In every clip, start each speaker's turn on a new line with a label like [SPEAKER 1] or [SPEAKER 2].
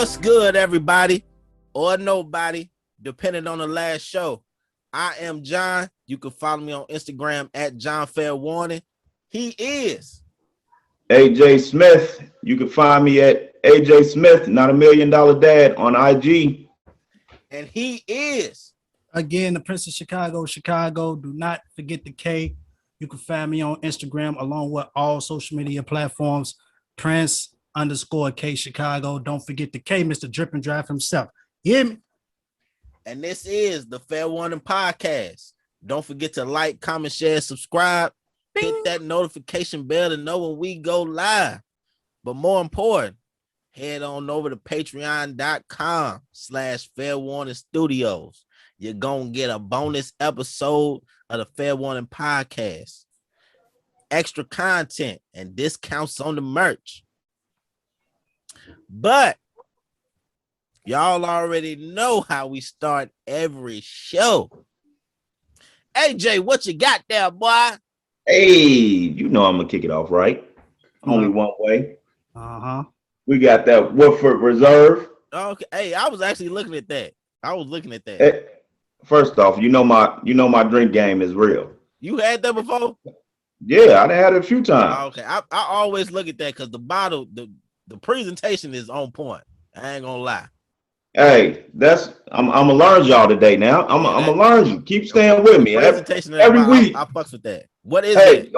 [SPEAKER 1] What's good, everybody, or nobody, depending on the last show. I am John. You can follow me on Instagram at John Fair Warning. He is
[SPEAKER 2] AJ Smith. You can find me at AJ Smith, not $1 million dad on IG.
[SPEAKER 1] And he is
[SPEAKER 3] again the Prince of Chicago. Do not forget the K. You can find me on Instagram along with all social media platforms. Prince_K Chicago. Don't forget the K, Mr. Drip and Drive himself. You hear me?
[SPEAKER 1] And this is the Fair Warning Podcast. Don't forget to like, comment, share, subscribe. Hit that notification bell to know when we go live. But more important, head on over to patreon.com/Fair Warning Studios. You're going to get a bonus episode of the Fair Warning Podcast. Extra content and discounts on the merch. But y'all already know how we start every show. AJ, what you got there, boy?
[SPEAKER 2] Hey, you know I'm going to kick it off, right? Only one way. We got that Woodford Reserve.
[SPEAKER 1] Okay. Hey, I was actually looking at that.
[SPEAKER 2] Hey, first off, you know my drink game is real.
[SPEAKER 1] You had that before?
[SPEAKER 2] Yeah, I had it a few times.
[SPEAKER 1] Okay. I always look at that because the bottle, the presentation is on point. I ain't gonna lie.
[SPEAKER 2] Hey, I'm gonna learn y'all today now. I'm gonna learn you. Keep staying with me. Every week.
[SPEAKER 1] I fucks with that. What is
[SPEAKER 2] it?
[SPEAKER 1] Hey,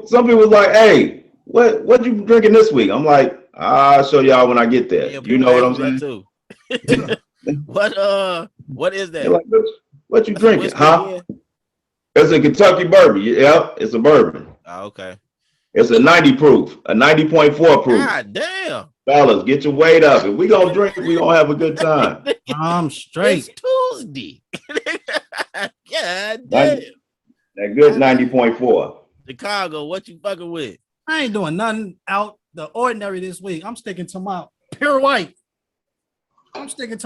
[SPEAKER 2] some people like, hey, what you drinking this week? I'm like, I'll show y'all when I get there.
[SPEAKER 1] Yeah,
[SPEAKER 2] you know what I'm saying?
[SPEAKER 1] Too. What is that?
[SPEAKER 2] Like, what you drinking? Huh? It's a Kentucky bourbon. Yeah, it's a bourbon.
[SPEAKER 1] Oh, okay.
[SPEAKER 2] It's a 90 proof, a 90.4 proof.
[SPEAKER 1] God damn.
[SPEAKER 2] Fellas, get your weight up. If we gonna drink, we gonna have a good time.
[SPEAKER 3] I'm straight.
[SPEAKER 1] It's Tuesday. God damn. That
[SPEAKER 2] good 90.4.
[SPEAKER 1] Chicago, what you fucking with?
[SPEAKER 3] I ain't doing nothing out the ordinary this week. I'm sticking to my pure white. Back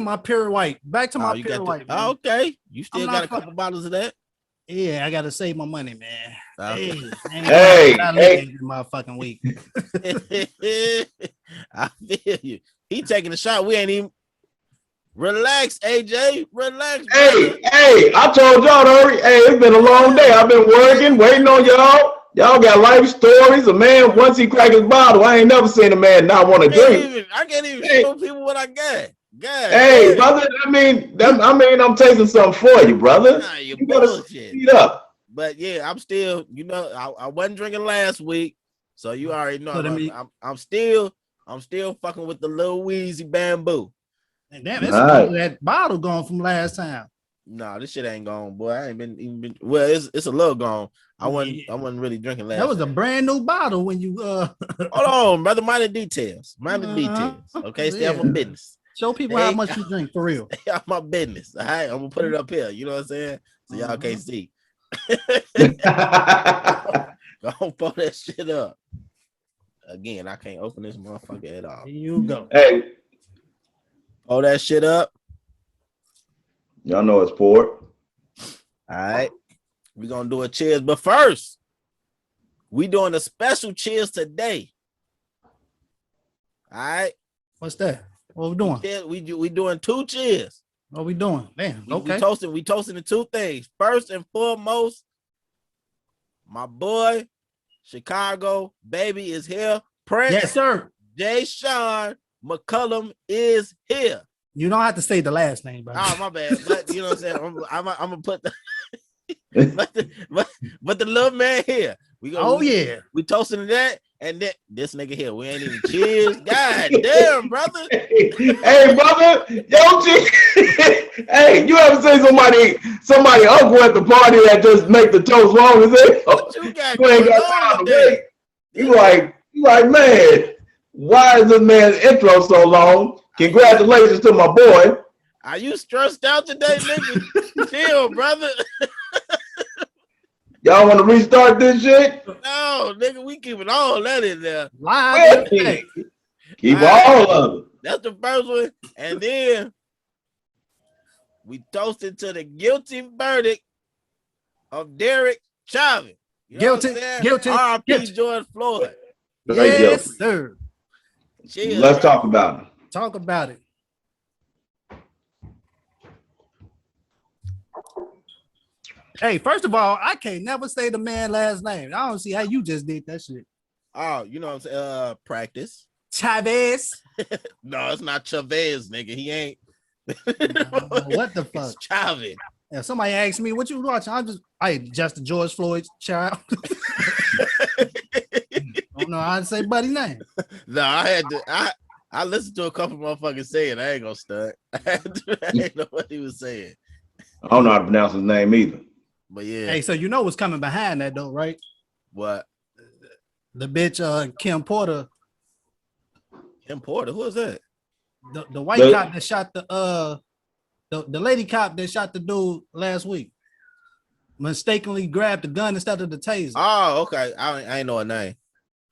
[SPEAKER 3] to my pure white. Man.
[SPEAKER 1] Okay. You still got a couple bottles of that?
[SPEAKER 3] Yeah, I gotta save my money, man.
[SPEAKER 1] Okay.
[SPEAKER 2] Hey,
[SPEAKER 3] my fucking week.
[SPEAKER 1] I feel you. He taking a shot. We ain't even relax, AJ. Relax.
[SPEAKER 2] Hey, I told y'all already. Hey, it's been a long day. I've been working, waiting on y'all. Y'all got life stories. A man, once he crack his bottle, I ain't never seen a man not want to drink.
[SPEAKER 1] I can't even show people what I got. God,
[SPEAKER 2] hey, brother. I'm tasting something for you, brother.
[SPEAKER 1] Nah, you
[SPEAKER 2] gotta speed up.
[SPEAKER 1] But yeah, I'm still, I wasn't drinking last week, so you already know. I'm still fucking with the Lil Weezy Bamboo.
[SPEAKER 3] And damn, that's that bottle gone from last time.
[SPEAKER 1] No, this shit ain't gone, boy. I ain't been. Well, it's a little gone. I wasn't really drinking last.
[SPEAKER 3] That was
[SPEAKER 1] time.
[SPEAKER 3] A brand new bottle when you.
[SPEAKER 1] Hold on, brother. Minor details. Okay, stay out my business.
[SPEAKER 3] Show people how much you drink for real.
[SPEAKER 1] Stay out my business. All right, I'm gonna put it up here. You know what I'm saying? So y'all can't see. Don't pull that shit up. Again, I can't open this motherfucker at all.
[SPEAKER 3] Here you go.
[SPEAKER 2] Hey,
[SPEAKER 1] pull that shit up.
[SPEAKER 2] Y'all know it's poured.
[SPEAKER 1] All right, we're gonna do a cheers, but first, we doing a special cheers today. All right,
[SPEAKER 3] what's that? What we doing?
[SPEAKER 1] We doing two cheers.
[SPEAKER 3] What we doing? Damn. Okay.
[SPEAKER 1] We toasting the two things. First and foremost, my boy, Chicago baby is here. Prince,
[SPEAKER 3] yes, sir.
[SPEAKER 1] Jay Sean McCullum is here.
[SPEAKER 3] You don't have to say the last name, bro.
[SPEAKER 1] Oh, my bad. But you know what I'm saying? I'm gonna put the but the little man here. We toasting to that, and then this nigga here. We ain't even cheers. God damn, brother.
[SPEAKER 2] Hey, brother. Yo, hey, you ever seen somebody uncle at the party that just make the toast long as it?
[SPEAKER 1] What you got
[SPEAKER 2] you ain't got time to wait. You like, man, why is this man's intro so long? Congratulations to my boy.
[SPEAKER 1] Are you stressed out today, nigga? Chill, brother.
[SPEAKER 2] Y'all want to restart this shit?
[SPEAKER 1] No, nigga, we keeping all that in there.
[SPEAKER 3] Live.
[SPEAKER 2] Keep all of it.
[SPEAKER 1] That's the first one. And then we toasted to the guilty verdict of Derek Chauvin.
[SPEAKER 3] Guilty.
[SPEAKER 1] R.I.P. George Floyd.
[SPEAKER 3] Yes, sir.
[SPEAKER 2] Let's talk about it.
[SPEAKER 3] Talk about it. Hey, first of all, I can't never say the man last name. I don't see how you just did that shit.
[SPEAKER 1] Oh, you know what I'm saying? Practice.
[SPEAKER 3] Chavez.
[SPEAKER 1] No, it's not Chavez, nigga. He ain't.
[SPEAKER 3] What the fuck?
[SPEAKER 1] It's Chauvin.
[SPEAKER 3] If somebody asks me what you watching, I just the George Floyd's child. Don't know how to say buddy name.
[SPEAKER 1] No, I had to. I listened to a couple motherfuckers say it. I ain't gonna stunt. I didn't know what he was saying.
[SPEAKER 2] I don't know how to pronounce his name either.
[SPEAKER 1] But yeah.
[SPEAKER 3] Hey, so you know what's coming behind that though, right?
[SPEAKER 1] What?
[SPEAKER 3] The bitch Kim Porter.
[SPEAKER 1] Kim Porter, who is that?
[SPEAKER 3] The white cop that shot the lady cop that shot the dude last week. Mistakenly grabbed the gun instead of the taser.
[SPEAKER 1] Oh, okay. I ain't know her name.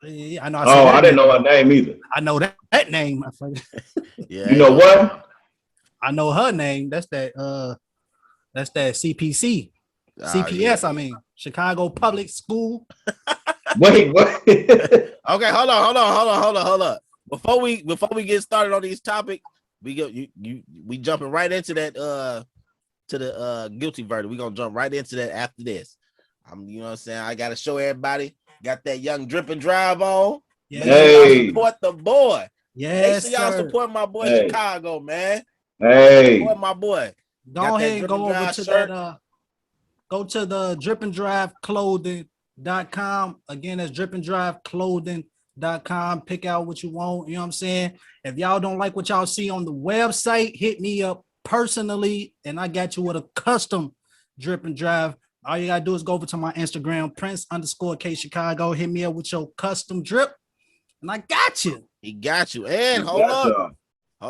[SPEAKER 3] Yeah, I know.
[SPEAKER 2] I didn't know her name either.
[SPEAKER 3] I know that name.
[SPEAKER 2] Yeah. You know what?
[SPEAKER 3] I know her name. That's that CPC. CPS, yeah. I mean, Chicago Public School.
[SPEAKER 2] Wait, what?
[SPEAKER 1] Okay, hold on. Before we get started on these topics, we jumping right into that to the guilty verdict. We're gonna jump right into that after this. You know what I'm saying? I gotta show everybody. Got that young drip and drive on.
[SPEAKER 3] Yeah.
[SPEAKER 2] Hey.
[SPEAKER 1] Support the boy.
[SPEAKER 3] Yes,
[SPEAKER 1] make sure y'all support my boy Chicago, man.
[SPEAKER 2] Hey,
[SPEAKER 1] support my boy.
[SPEAKER 3] Go ahead and go over to that. Go to the dripanddriveclothing.com. Again, that's dripanddriveclothing.com. Pick out what you want. You know what I'm saying? If y'all don't like what y'all see on the website, hit me up personally, and I got you with a custom drip and drive. All you gotta do is go over to my Instagram, Prince_K Chicago. Hit me up with your custom drip, and I got you.
[SPEAKER 1] He got you. And hold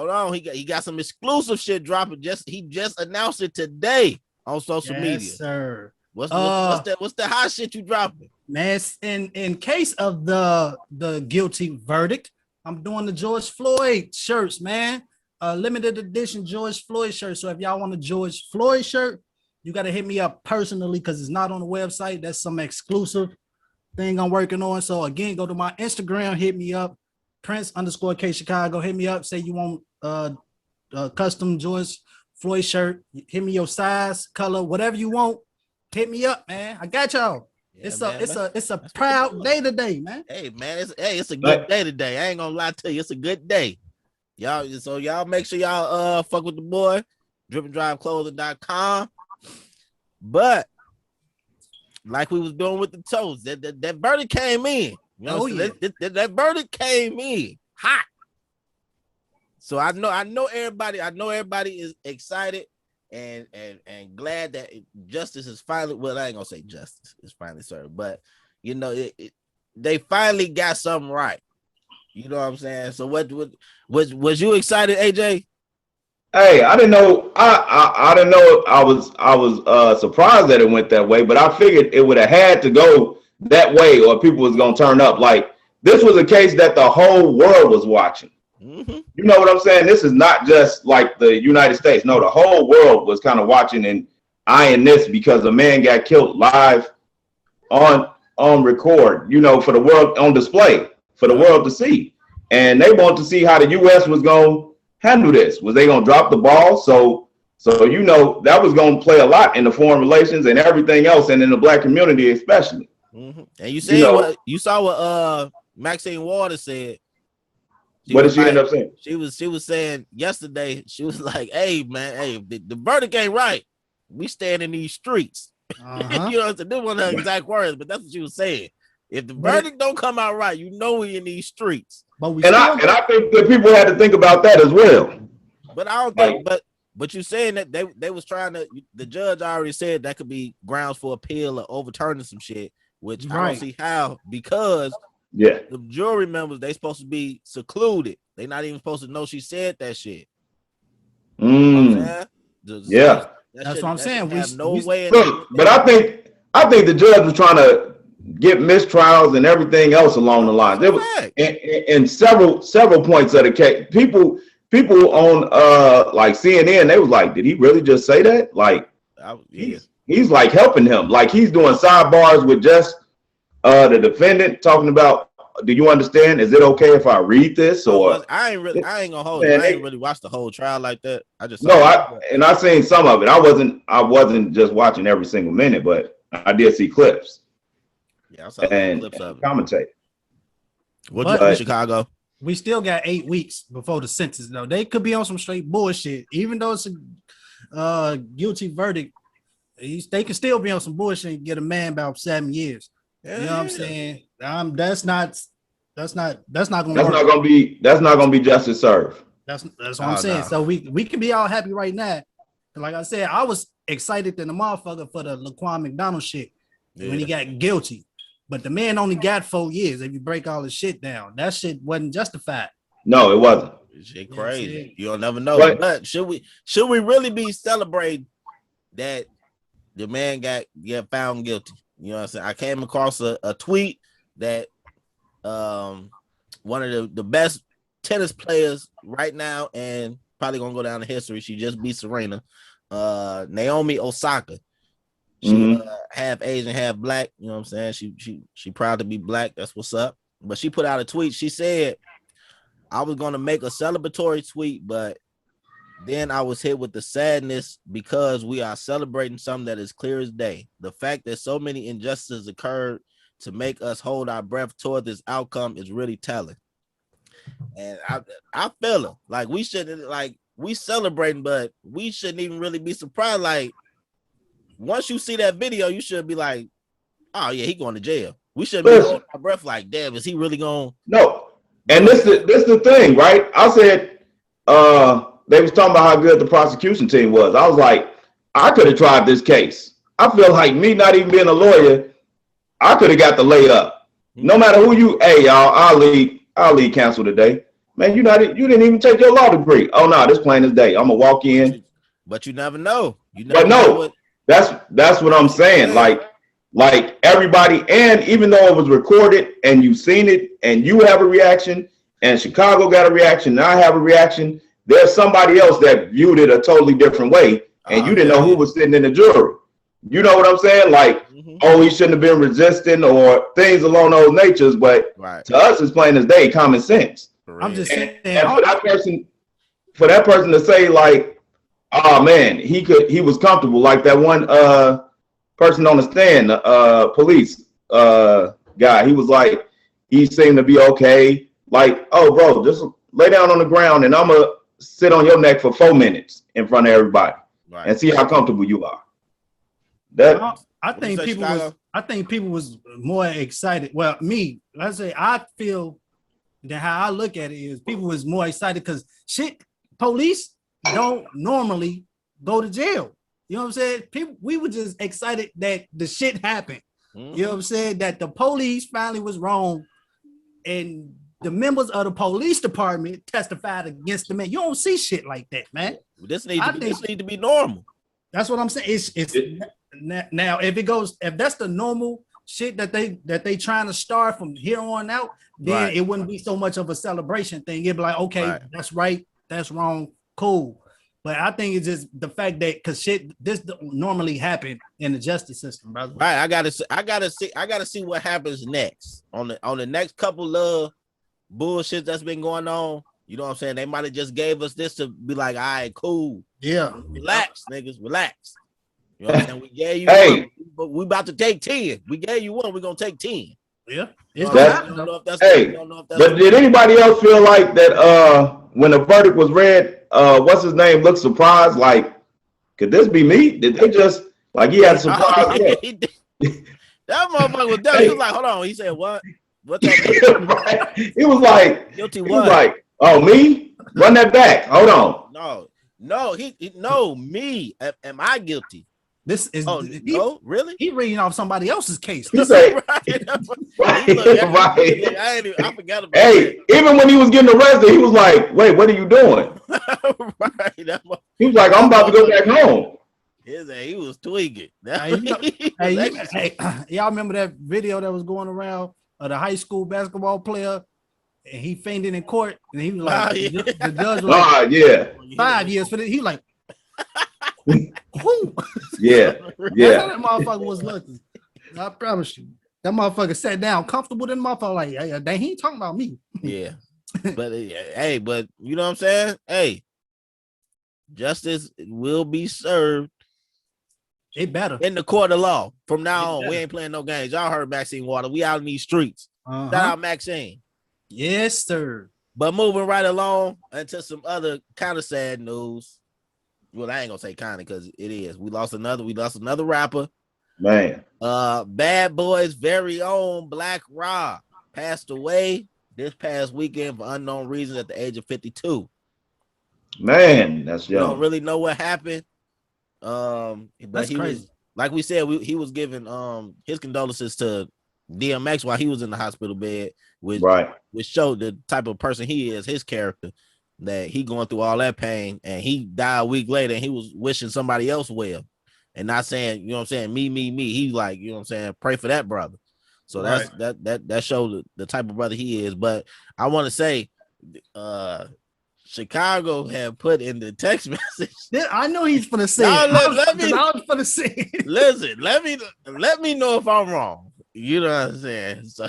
[SPEAKER 1] on. He got some exclusive shit dropping. He just announced it today on social media.
[SPEAKER 3] Yes, sir.
[SPEAKER 1] What's the hot shit you dropping?
[SPEAKER 3] Man, in case of the guilty verdict, I'm doing the George Floyd shirts, man. Limited edition George Floyd shirt. So if y'all want a George Floyd shirt, you got to hit me up personally because it's not on the website. That's some exclusive thing I'm working on. So again, go to my Instagram, hit me up, Prince_K Chicago. Hit me up. Say you want a custom George Floyd shirt. Hit me your size, color, whatever you want. Hit me up, man. I got y'all. Yeah, it's a proud day today, man.
[SPEAKER 1] Hey, man, it's a good day today. I ain't gonna lie to you, it's a good day. Y'all make sure y'all fuck with the boy, dripanddriveclothing.com. But like we was doing with the toast, that verdict came in. You know that verdict came in hot. So I know everybody is excited and glad that justice is finally, well, I ain't gonna say justice is finally served, but you know they finally got something right. You know what I'm saying? So what was you excited, AJ?
[SPEAKER 2] Hey, I didn't know. I didn't know. I was surprised that it went that way, but I figured it would have had to go that way, or people was gonna turn up. Like this was a case that the whole world was watching. Mm-hmm. You know what I'm saying? This is not just like the United States. No, the whole world was kind of watching and eyeing this because a man got killed live on record. You know, for the world on display for the world to see, and they want to see how the U.S. was gonna handle this. Was they gonna drop the ball? So you know that was gonna play a lot in the foreign relations and everything else, and in the black community especially.
[SPEAKER 1] Mm-hmm. And you saw what Maxine Waters said.
[SPEAKER 2] What did she end up saying?
[SPEAKER 1] She was saying yesterday. She was like, "Hey man, hey, the verdict ain't right. We stand in these streets." You know, this wasn't her exact words, but that's what she was saying. If the verdict don't come out right, you know we in these streets.
[SPEAKER 3] But
[SPEAKER 2] I think that people had to think about that as well.
[SPEAKER 1] But I don't think. But you saying that they was trying to. The judge already said that could be grounds for appeal or overturning some shit, which I don't see how, because the jury members, they supposed to be secluded. They not even supposed to know she said that shit.
[SPEAKER 2] You know
[SPEAKER 3] that's what I'm saying.
[SPEAKER 2] But I think the judge was trying to get mistrials and everything else along the line. There was in several points of the case. People on like CNN, they was like, did he really just say that? Like he's like helping him. Like he's doing sidebars with just the defendant, talking about do you understand? Is it okay if I read this or?
[SPEAKER 1] I ain't gonna hold it. I ain't really watched the whole trial like that. I just
[SPEAKER 2] I seen some of it. I wasn't just watching every single minute, but I did see clips.
[SPEAKER 1] Yeah, I saw clips of it.
[SPEAKER 2] Commentate.
[SPEAKER 1] What in Chicago?
[SPEAKER 3] We still got 8 weeks before the sentence, though. They could be on some straight bullshit, even though it's a guilty verdict. They can still be on some bullshit and get a man about 7 years. You know what I'm saying? That's not gonna
[SPEAKER 2] be justice served.
[SPEAKER 3] That's what I'm saying. No. So we can be all happy right now. Like I said, I was excited than the motherfucker for the Laquan McDonald shit when he got guilty. But the man only got 4 years. If you break all the shit down, that shit wasn't justified.
[SPEAKER 2] No, it wasn't.
[SPEAKER 1] Shit crazy. You'll never know. But should we really be celebrating that the man got found guilty? You know what I'm saying? I came across a tweet that one of the best tennis players right now and probably gonna go down in history. She just beat Serena, Naomi Osaka. She half Asian, half black. You know what I'm saying? She proud to be black. That's what's up. But she put out a tweet. She said, I was gonna make a celebratory tweet, but then I was hit with the sadness because we are celebrating something that is clear as day. The fact that so many injustices occurred to make us hold our breath toward this outcome is really telling. And I feel it. Like we shouldn't, like we celebrating, but we shouldn't even really be surprised. Like once you see that video, you should be like, oh yeah, he going to jail. We should be holding our breath like, damn, is he really going?
[SPEAKER 2] No. And this the thing, right? I said, they was talking about how good the prosecution team was. I was like, I could have tried this case. I feel like me not even being a lawyer, I could have got the layup. No matter who you, hey y'all, I'll leave counsel today. Man, you didn't even take your law degree. Oh no, this plain as day. I'm gonna walk in.
[SPEAKER 1] But you never know.
[SPEAKER 2] That's what I'm saying. Like everybody, and even though it was recorded and you've seen it and you have a reaction and Chicago got a reaction and I have a reaction, there's somebody else that viewed it a totally different way and you didn't know who was sitting in the jury. You know what I'm saying? Like, oh, he shouldn't have been resisting or things along those natures, but to us it's plain as day, common sense.
[SPEAKER 3] I'm just saying,
[SPEAKER 2] and for that person to say like, oh man, he was comfortable, like that one person on the stand, police guy, he was like, he seemed to be okay. Like, oh bro, just lay down on the ground and I'm gonna sit on your neck for 4 minutes in front of everybody and see how comfortable you are.
[SPEAKER 3] I think people was more excited. Well, me, let's say I feel that how I look at it is people was more excited because police don't normally go to jail. You know what I'm saying? We were just excited that the shit happened. You know what I'm saying? That the police finally was wrong and the members of the police department testified against the man. You don't see shit like that, man.
[SPEAKER 1] This need to be normal.
[SPEAKER 3] That's what I'm saying. It's now if that's the normal shit that they trying to start from here on out, then it wouldn't be so much of a celebration thing. It'd be like, okay, that's right, that's wrong, cool. But I think it's just the fact that because this don't normally happen in the justice system, brother.
[SPEAKER 1] Right. I gotta see what happens next on the next couple of bullshit that's been going on. You know what I'm saying? They might have just gave us this to be like, all right, cool.
[SPEAKER 3] Yeah.
[SPEAKER 1] Relax, niggas, relax. You know what I'm saying? We gave you one, but we about to take 10. We gave you one, we're gonna take 10.
[SPEAKER 3] Yeah.
[SPEAKER 2] But did anybody else feel like that when the verdict was read, what's his name looked surprised? Like, could this be me? Did they just like he had a surprise?
[SPEAKER 1] That motherfucker was done. He was like, hold on. He said, what? What that mean?
[SPEAKER 2] He was like,
[SPEAKER 1] guilty.
[SPEAKER 2] He was like, oh, me? Run that back. Hold on.
[SPEAKER 1] No, no, me. Am I guilty?
[SPEAKER 3] This is
[SPEAKER 1] no, really?
[SPEAKER 3] He reading off somebody else's case.
[SPEAKER 2] He said,
[SPEAKER 1] I forgot about
[SPEAKER 2] that. Even when he was getting arrested, he was like, wait, what are you doing? He was like, I'm about to go back home.
[SPEAKER 1] He was tweaking.
[SPEAKER 3] Y'all remember that video that was going around of the high school basketball player? And he fainted in court, and he was like, the judge was like, 5 years for this. He was like, who?
[SPEAKER 2] Yeah.
[SPEAKER 3] That motherfucker was lucky. I promise you. That motherfucker sat down comfortable in the motherfucker. Like, hey, dang, he ain't talking about me.
[SPEAKER 1] Yeah. But hey, but you know what I'm saying? Hey, justice will be served.
[SPEAKER 3] It better.
[SPEAKER 1] In the court of law. From now on, we ain't playing no games. Y'all heard Maxine Water. We out in these streets. Shout out Maxine.
[SPEAKER 3] Yes, sir.
[SPEAKER 1] But moving right along into some other kind of sad news. Well, I ain't gonna say kind of because it is. We lost another rapper.
[SPEAKER 2] Man.
[SPEAKER 1] Bad Boy's very own Black Rob passed away this past weekend for unknown reasons at the age of 52.
[SPEAKER 2] Man, that's young.
[SPEAKER 1] We don't really know what happened. But
[SPEAKER 3] that's crazy.
[SPEAKER 1] Like we said, he was giving his condolences to DMX while he was in the hospital bed, which showed the type of person he is, his character, that he going through all that pain, and he died a week later and he was wishing somebody else well and not saying, you know what I'm saying, me. He like, you know what I'm saying, pray for that brother. So that showed the type of brother he is. But I want to say Chicago had put in the text message.
[SPEAKER 3] I know he's gonna say
[SPEAKER 1] I
[SPEAKER 3] was gonna say
[SPEAKER 1] listen, let me know if I'm wrong. You know what I'm saying? So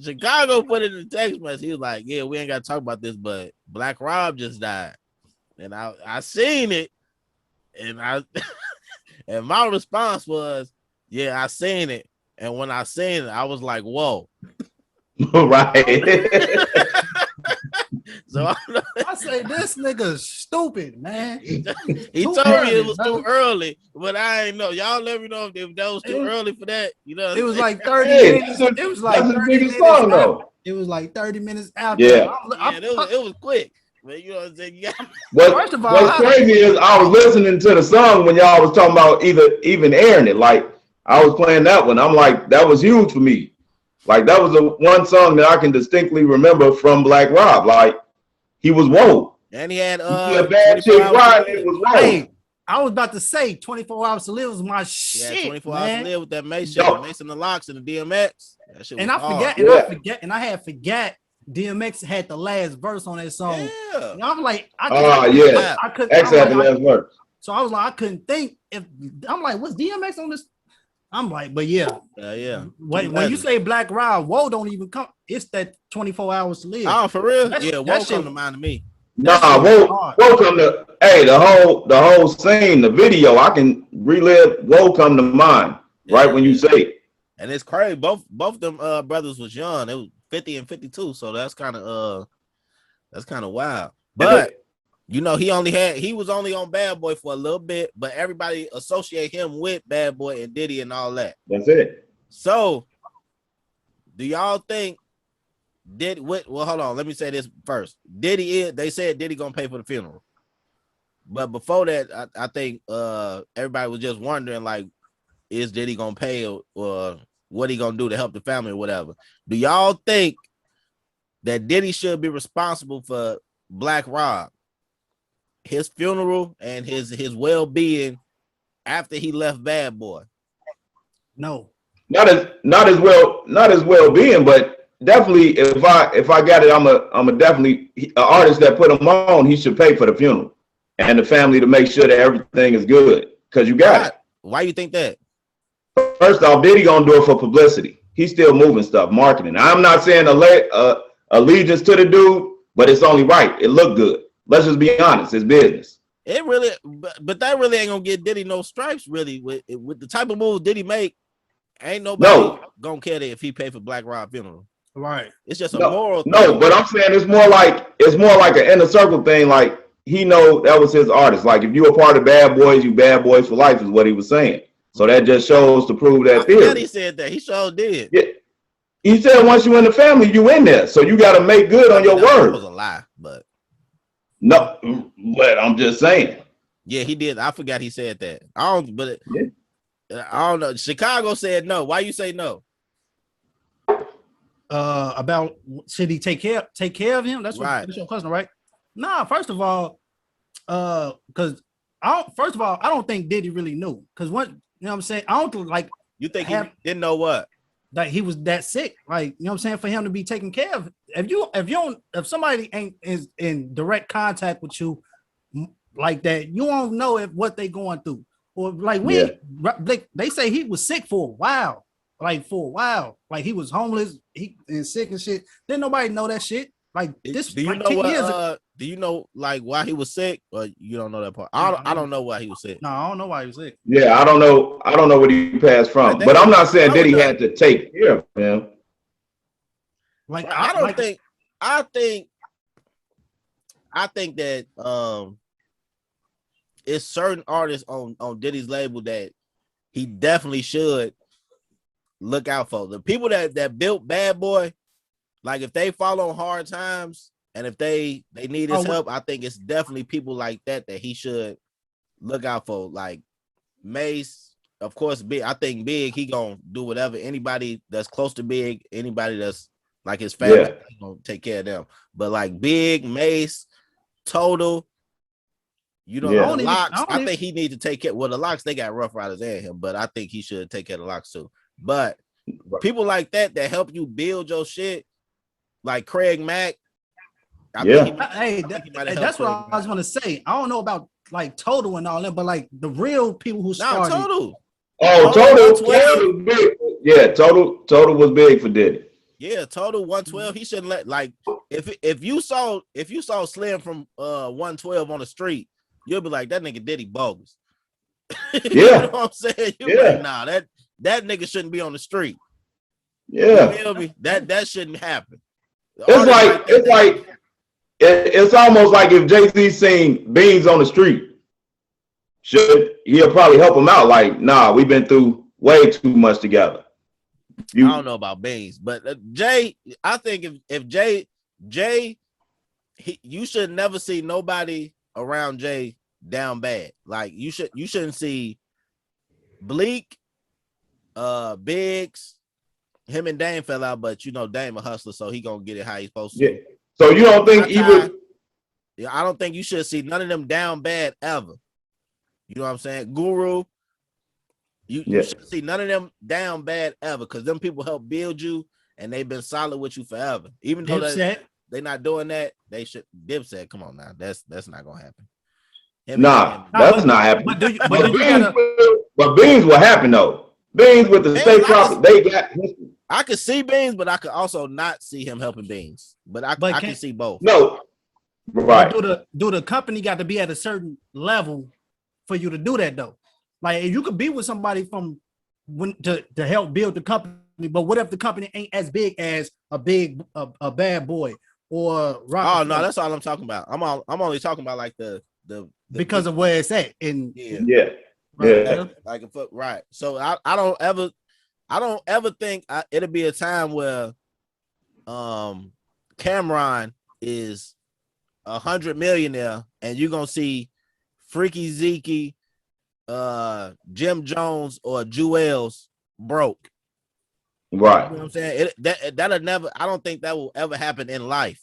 [SPEAKER 1] Chicago put in the text message. He was like, yeah, we ain't got to talk about this, but Black Rob just died. And I seen it, and and my response was, yeah, I seen it. And when I seen it, I was like, whoa.
[SPEAKER 2] Right.
[SPEAKER 1] So
[SPEAKER 3] I say this nigga's stupid, man.
[SPEAKER 1] He told me it was too early, but I ain't know. Y'all let me know if that was too early for that. You know,
[SPEAKER 3] it was like 30 minutes. It was like 30 minutes. It was like 30 minutes after.
[SPEAKER 1] Yeah, it was quick. But you know what I'm saying?
[SPEAKER 2] First of all, what's crazy is I was listening to the song when y'all was talking about even airing it. Like I was playing that one. I'm like, that was huge for me. Like that was the one song that I can distinctly remember from Black Rob. Like he was woke.
[SPEAKER 1] And he had
[SPEAKER 2] bad chick riding. It was woke.
[SPEAKER 3] Hey, I was about to say 24 Hours to Live was my shit.
[SPEAKER 1] Yeah, 24 Hours to Live with that Mason the Locks and the DMX. That shit was
[SPEAKER 3] and I forget DMX had the last verse on that song.
[SPEAKER 1] Yeah.
[SPEAKER 3] And I'm like,
[SPEAKER 2] I couldn't. X had the last verse.
[SPEAKER 3] So I was like, I couldn't think if I'm like, what's DMX on this? I'm like, but yeah. When you say Black Rob, Whoa don't even come. It's that 24 Hours to Live.
[SPEAKER 1] Oh, for real? Whoa come to mind to me.
[SPEAKER 2] Nah, Whoa come to the whole scene, the video. I can relive Whoa come to mind right when you say it.
[SPEAKER 1] And it's crazy. Both them brothers was young. It was 50 and 52, so that's kind of wild. But you know, he was only on Bad Boy for a little bit, but everybody associate him with Bad Boy and Diddy and all that.
[SPEAKER 2] That's it.
[SPEAKER 1] So, do y'all think well, hold on. Let me say this first. They said Diddy gonna pay for the funeral. But before that, I think everybody was just wondering, like, is Diddy gonna pay or what he gonna do to help the family or whatever? Do y'all think that Diddy should be responsible for Black Rob, his funeral, and his well-being after he left Bad Boy?
[SPEAKER 3] No.
[SPEAKER 2] Not as well-being, but definitely if I got it, I'm a definitely an artist that put him on. He should pay for the funeral and the family to make sure that everything is good, because you got it.
[SPEAKER 1] Why you think that?
[SPEAKER 2] First off, Diddy gonna do it for publicity. He's still moving stuff, marketing. I'm not saying allegiance to the dude, but it's only right. It looked good. Let's just be honest. It's business.
[SPEAKER 1] It really, but that really ain't gonna get Diddy no stripes. Really, with the type of move Diddy make, ain't nobody gonna care if he pay for Black Rob funeral.
[SPEAKER 3] Right.
[SPEAKER 1] It's just a moral thing.
[SPEAKER 2] No, but I'm saying it's more like an inner circle thing. Like he know that was his artist. Like if you a part of Bad Boys, you Bad Boys for life is what he was saying. So that just shows to prove that theory.
[SPEAKER 1] He said that. He sure did.
[SPEAKER 2] Yeah. He said once you in the family, you in there. So you got to make good on your word.
[SPEAKER 1] It was a lie, but
[SPEAKER 2] no. But I'm just saying.
[SPEAKER 1] Yeah, he did. I forgot he said that. I don't know. Chicago said no. Why you say no?
[SPEAKER 3] About should he take care of him? That's that's your question, right? Nah. First of all, because I don't think Diddy really knew. Because what you know what I'm saying? I don't like.
[SPEAKER 1] You think he didn't know what?
[SPEAKER 3] That he was that sick. Like, you know what I'm saying? For him to be taken care of. If somebody is in direct contact with you like that, you don't know what they going through. Or like they say he was sick for a while. like for a while. Like he was homeless, and sick and shit. Didn't nobody know that shit. Like this,
[SPEAKER 1] do you
[SPEAKER 3] like
[SPEAKER 1] know
[SPEAKER 3] 10
[SPEAKER 1] what?
[SPEAKER 3] years ago.
[SPEAKER 1] Do you know like why he was sick, or you don't know that part?
[SPEAKER 3] No,
[SPEAKER 1] I don't know why he was sick.
[SPEAKER 3] No, I don't know why he was sick.
[SPEAKER 2] Yeah, I don't know what he passed from.
[SPEAKER 1] Like,
[SPEAKER 2] But I'm not saying
[SPEAKER 1] I
[SPEAKER 2] Diddy
[SPEAKER 1] would,
[SPEAKER 2] had to take care of him.
[SPEAKER 3] Like
[SPEAKER 1] I don't
[SPEAKER 3] like,
[SPEAKER 1] think. I think that it's certain artists on Diddy's label that he definitely should look out for. The people that built Bad Boy, like if they fall on hard times and if they need his help, I think it's definitely people like that he should look out for. Like Mace, of course, Big. I think Big, he gonna do whatever. Anybody that's close to Big, anybody that's like his family, he gonna take care of them. But like Big, Mace, Total, you know, the Locks, I think he needs to take care. Well, the Locks, they got Rough Riders in him, but I think he should take care of the Locks too. But people like that help you build your shit, like Craig Mack.
[SPEAKER 3] That's what I was gonna say. I don't know about like Total and all that, but like the real people who started.
[SPEAKER 1] Total.
[SPEAKER 2] Oh, Total was big. Yeah, Total was big for Diddy.
[SPEAKER 1] Yeah, Total 112. He shouldn't let, like, if you saw Slim from 112 on the street, you'll be like, that nigga Diddy bogus.
[SPEAKER 2] Yeah.
[SPEAKER 1] You know what I'm saying? You'll be like, nah, that nigga shouldn't be on the street.
[SPEAKER 2] Yeah.
[SPEAKER 1] You feel me? That shouldn't happen.
[SPEAKER 2] It's almost like if Jay-Z seen Beans on the street, he'll probably help him out. Like, nah, we've been through way too much together.
[SPEAKER 1] I don't know about Beans, but Jay, I think if Jay, you should never see nobody around Jay down bad. Like you shouldn't see Bleak, Biggs, him and Dame fell out, but you know Dame a hustler, so he gonna get it how he's supposed to.
[SPEAKER 2] Yeah. So you don't think I
[SPEAKER 1] don't think you should see none of them down bad ever. You know what I'm saying? Guru. You should see none of them down bad ever, because them people help build you and they've been solid with you forever. Even though they're not doing that, they should. Dipset, come on now, that's not gonna happen.
[SPEAKER 2] That's not happening. But Beans will happen though. Beans with the state profit, they got.
[SPEAKER 1] I could see Beans, but I could also not see him helping Beans. But I can see both.
[SPEAKER 2] No, right.
[SPEAKER 3] Do the company got to be at a certain level for you to do that though? Like you could be with somebody to help build the company, but what if the company ain't as big as a Bad Boy or Rock?
[SPEAKER 1] Oh no, that's all I'm talking about. I'm only talking about like the
[SPEAKER 3] because of where it's at.
[SPEAKER 1] Right. So I don't ever think it'll be a time where Cameron is 100 millionaire and you're gonna see Freaky Zeke, Jim Jones or Jewels broke.
[SPEAKER 2] Right.
[SPEAKER 1] You know what I'm saying? That'll never, I don't think that will ever happen in life.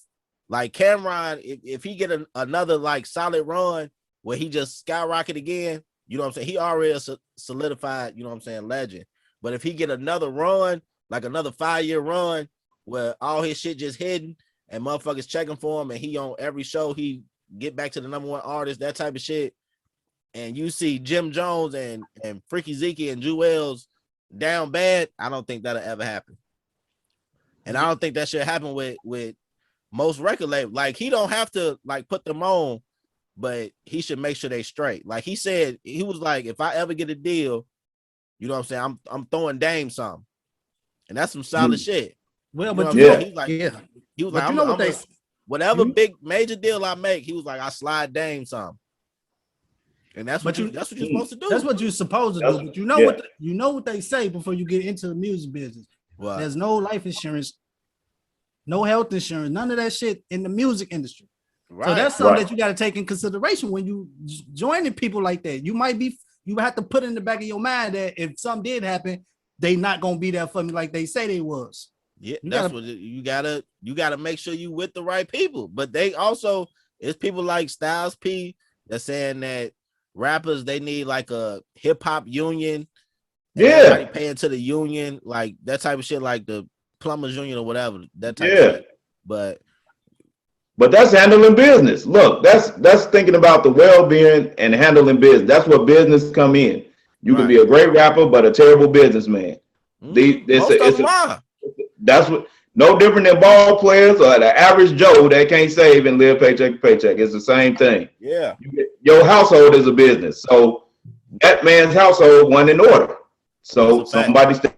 [SPEAKER 1] Like Cameron, if he get another like solid run where he just skyrocket again, you know what I'm saying? He already a solidified, you know what I'm saying, legend. But if he get another run, like another 5-year run where all his shit just hidden and motherfuckers checking for him and he on every show, he get back to the #1 artist, that type of shit. And you see Jim Jones and Freaky Zeke and Jewels down bad, I don't think that'll ever happen. And I don't think that should happen with most record labels. Like he don't have to like put them on, but he should make sure they straight. Like he said, he was like, if I ever get a deal, you know what I'm saying, I'm throwing Dame some. And that's some solid shit.
[SPEAKER 3] Well,
[SPEAKER 1] you know
[SPEAKER 3] but
[SPEAKER 1] he was like,
[SPEAKER 3] you know
[SPEAKER 1] whatever big major deal I make, he was like, I slide Dame some. And that's what you're supposed to do.
[SPEAKER 3] That's what you're supposed to do. But you know what they say before you get into the music business.
[SPEAKER 1] What?
[SPEAKER 3] There's no life insurance, no health insurance, none of that shit in the music industry. Right. So that's something that you got to take in consideration when you joining people like that. You have to put in the back of your mind that if something did happen, they not gonna be there for me like they say they was.
[SPEAKER 1] Yeah, you gotta make sure you with the right people. But they also, it's people like Styles P that's saying that rappers, they need like a hip hop union.
[SPEAKER 2] Yeah,
[SPEAKER 1] paying to the union, like that type of shit, like the plumbers union or whatever. That type of shit. But
[SPEAKER 2] that's handling business. Look, that's thinking about the well-being and handling business. That's what business come in. You can be a great rapper, but a terrible businessman.
[SPEAKER 1] Most of them are.
[SPEAKER 2] That's what. No different than ball players or the average Joe that can't save and live paycheck to paycheck. It's the same thing.
[SPEAKER 1] Yeah.
[SPEAKER 2] Your household is a business. So that man's household wasn't in order. So somebody stepped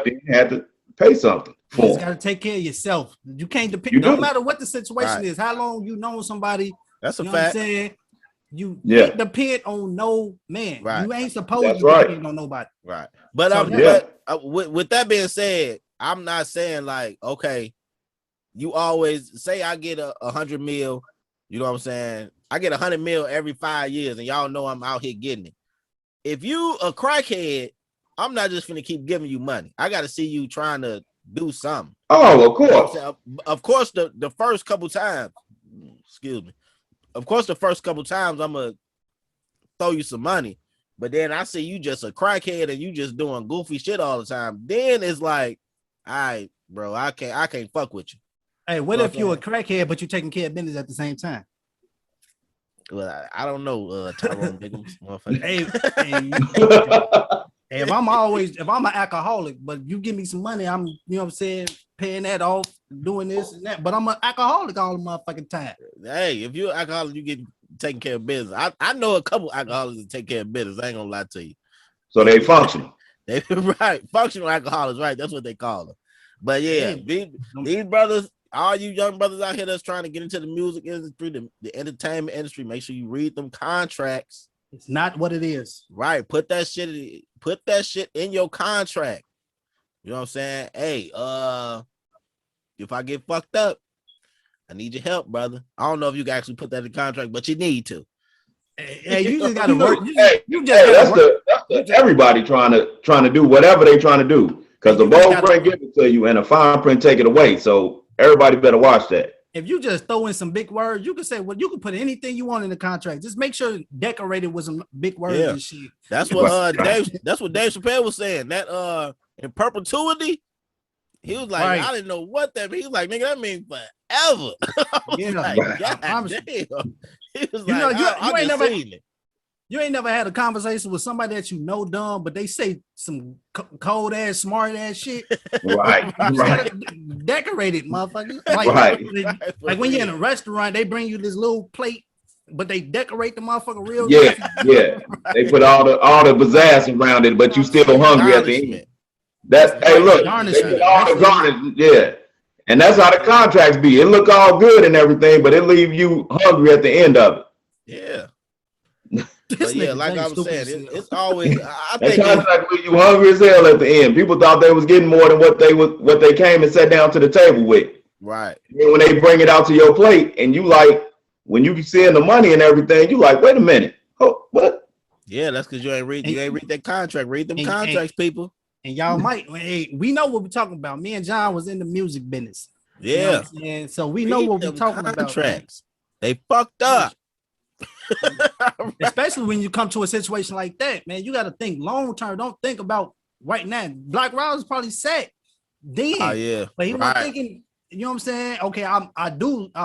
[SPEAKER 2] in and had to pay something for
[SPEAKER 3] You just got to take care of yourself. You can't depend. No matter what the situation is, how long you know somebody.
[SPEAKER 1] That's a
[SPEAKER 3] you know
[SPEAKER 1] fact.
[SPEAKER 3] What I'm saying? You can't depend on no man.
[SPEAKER 1] Right.
[SPEAKER 3] You ain't supposed to depend on nobody.
[SPEAKER 1] Right. But with that being said, I'm not saying like, okay, you always say I get 100 mil, you know what I'm saying? I get 100 mil every 5 years, and y'all know I'm out here getting it. If you a crackhead, I'm not just gonna keep giving you money. I got to see you trying to do something.
[SPEAKER 2] Oh, of course.
[SPEAKER 1] You know of course, the first couple times, excuse me. Of course, the first couple times I'm gonna throw you some money, but then I see you just a crackhead and you just doing goofy shit all the time. Then it's like, all right, bro, I can't fuck with you.
[SPEAKER 3] Hey, what if you're a crackhead but you're taking care of business at the same time?
[SPEAKER 1] Well, I don't know, Tyrone Biggums, motherfucker.
[SPEAKER 3] Hey, if I'm an alcoholic, but you give me some money, I'm, you know what I'm saying, paying that off, doing this and that, but I'm an alcoholic all the motherfucking time.
[SPEAKER 1] Hey, if you're an alcoholic, you get taking care of business. I know a couple alcoholics that take care of business. I ain't gonna lie to you.
[SPEAKER 2] So they function.
[SPEAKER 1] They right, functional alcoholics, right? That's what they call them. But yeah, these brothers, all you young brothers out here that's trying to get into the music industry, the entertainment industry, make sure you read them contracts.
[SPEAKER 3] It's not what it is.
[SPEAKER 1] Right. Put that shit in your contract. You know what I'm saying? Hey, if I get fucked up, I need your help, brother. I don't know if you can actually put that in the contract, but you need to.
[SPEAKER 3] Hey, you just gotta work.
[SPEAKER 2] That's everybody trying to do whatever they trying to do. Because the bold print give it to you and the fine print take it away. So everybody better watch that.
[SPEAKER 3] If you just throw in some big words, you can say, well, you can put anything you want in the contract. Just make sure decorated with some big words and shit.
[SPEAKER 1] That's what Dave Chappelle was saying. That in perpetuity, he was like, I didn't know what that means. He was like, nigga, that means forever. Damn. He was
[SPEAKER 3] you ain't never had a conversation with somebody that you know dumb, but they say some cold ass, smart ass shit.
[SPEAKER 2] Right.
[SPEAKER 3] Decorated, motherfucker. Like when you're in a restaurant, they bring you this little plate, but they decorate the motherfucker real
[SPEAKER 2] good. Yeah. They put all the pizzazz around it, but you still hungry at the end. Hey, look, they put all the garnish, yeah. And that's how the contracts be. It look all good and everything, but it leave you hungry at the end of it.
[SPEAKER 1] Yeah. But yeah, like I was saying, it's always I think
[SPEAKER 2] contract leave you hungry as hell at the end. People thought they was getting more than what they came and sat down to the table with.
[SPEAKER 1] Right.
[SPEAKER 2] And when they bring it out to your plate, and you like when you be seeing the money and everything, you like, wait a minute, oh what?
[SPEAKER 1] Yeah, that's because you ain't read that contract. Read them contracts, people.
[SPEAKER 3] And y'all might, hey, we know what we're talking about. Me and John was in the music business.
[SPEAKER 1] Yeah.
[SPEAKER 3] You know so we know what we're talking
[SPEAKER 1] contracts.
[SPEAKER 3] About.
[SPEAKER 1] They fucked up.
[SPEAKER 3] Especially when you come to a situation like that, man. You got to think long term. Don't think about right now. Black Rob is probably set then.
[SPEAKER 1] Oh, yeah.
[SPEAKER 3] But he was thinking, you know what I'm saying? Okay, I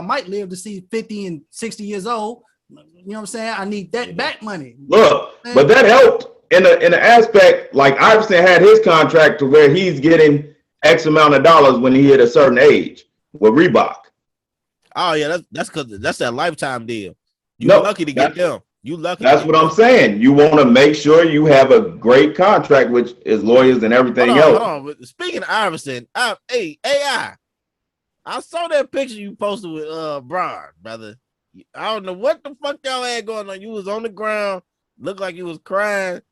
[SPEAKER 3] might live to see 50 and 60 years old. You know what I'm saying? I need that back money.
[SPEAKER 2] Look, man. But that helped. In an aspect, like Iverson had his contract to where he's getting X amount of dollars when he hit a certain age with Reebok.
[SPEAKER 1] Oh yeah, that's because that's that lifetime deal. You're lucky to get them. You lucky.
[SPEAKER 2] That's what I'm saying. You want to make sure you have a great contract, which is lawyers and everything else.
[SPEAKER 1] Hold on. Speaking of Iverson, hey AI, I saw that picture you posted with Brian, brother. I don't know what the fuck y'all had going on. You was on the ground, looked like you was crying.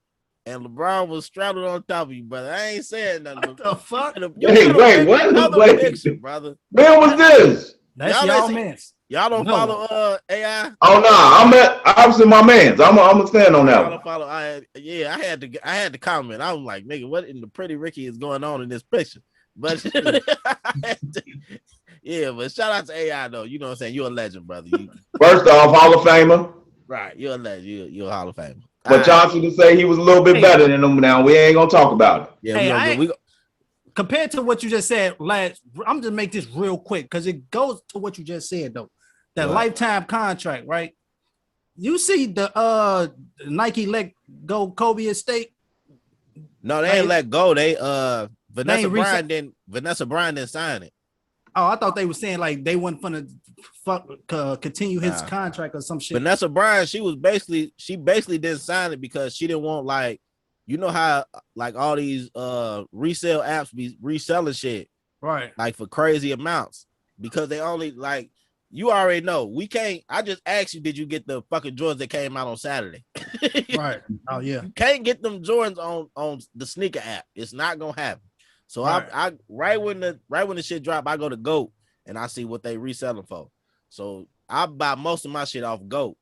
[SPEAKER 1] And LeBron was straddled on top of you, brother. I ain't saying nothing.
[SPEAKER 3] What the fuck?
[SPEAKER 2] Wait, what?
[SPEAKER 1] Picture, brother.
[SPEAKER 2] When was this?
[SPEAKER 3] That's y'all mans.
[SPEAKER 1] Y'all don't follow AI?
[SPEAKER 2] Oh no, obviously my mans. I'm gonna stand on that.
[SPEAKER 1] Y'all don't follow. I had to comment. I was like, nigga, what in the Pretty Ricky is going on in this picture? But yeah, but shout out to AI though. You know what I'm saying? You're a legend, brother.
[SPEAKER 2] First off, Hall of Famer.
[SPEAKER 1] Right, you're a legend. You're a Hall of Famer.
[SPEAKER 2] But Johnson to say he was a little bit better than him now. We ain't gonna talk about it.
[SPEAKER 1] Yeah,
[SPEAKER 3] compared to what you just said, I'm just make this real quick because it goes to what you just said though. That lifetime contract, right? You see the Nike let go Kobe estate?
[SPEAKER 1] No, they ain't let go. They Vanessa Bryant didn't sign it.
[SPEAKER 3] Oh, I thought they were saying like they weren't gonna continue his contract or some shit.
[SPEAKER 1] Vanessa Bryant, she basically didn't sign it because she didn't want, like, you know how like all these resale apps be reselling shit,
[SPEAKER 3] right?
[SPEAKER 1] Like for crazy amounts, because they only, like, you already know we can't. I just asked you, did you get the fucking Jordans that came out on Saturday?
[SPEAKER 3] Right. Oh yeah.
[SPEAKER 1] You can't get them Jordans on the sneaker app. It's not gonna happen. So I right when the shit drop, I go to GOAT and I see what they reselling for. So I buy most of my shit off GOAT.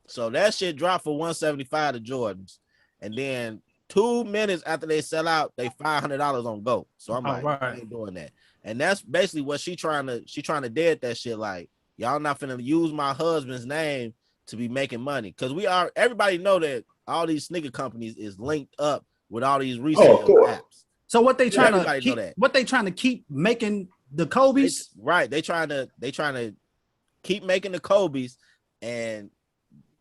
[SPEAKER 1] So that shit dropped for $175 to Jordans, and then 2 minutes after they sell out, they $500 on GOAT. So I'm like, I ain't doing that. And that's basically what she trying to dead that shit. Like, y'all not finna use my husband's name to be making money, because everybody know that all these sneaker companies is linked up with all these resale apps.
[SPEAKER 3] So what they trying to keep, what they trying to keep making the Kobe's?
[SPEAKER 1] They trying to keep making the Kobe's and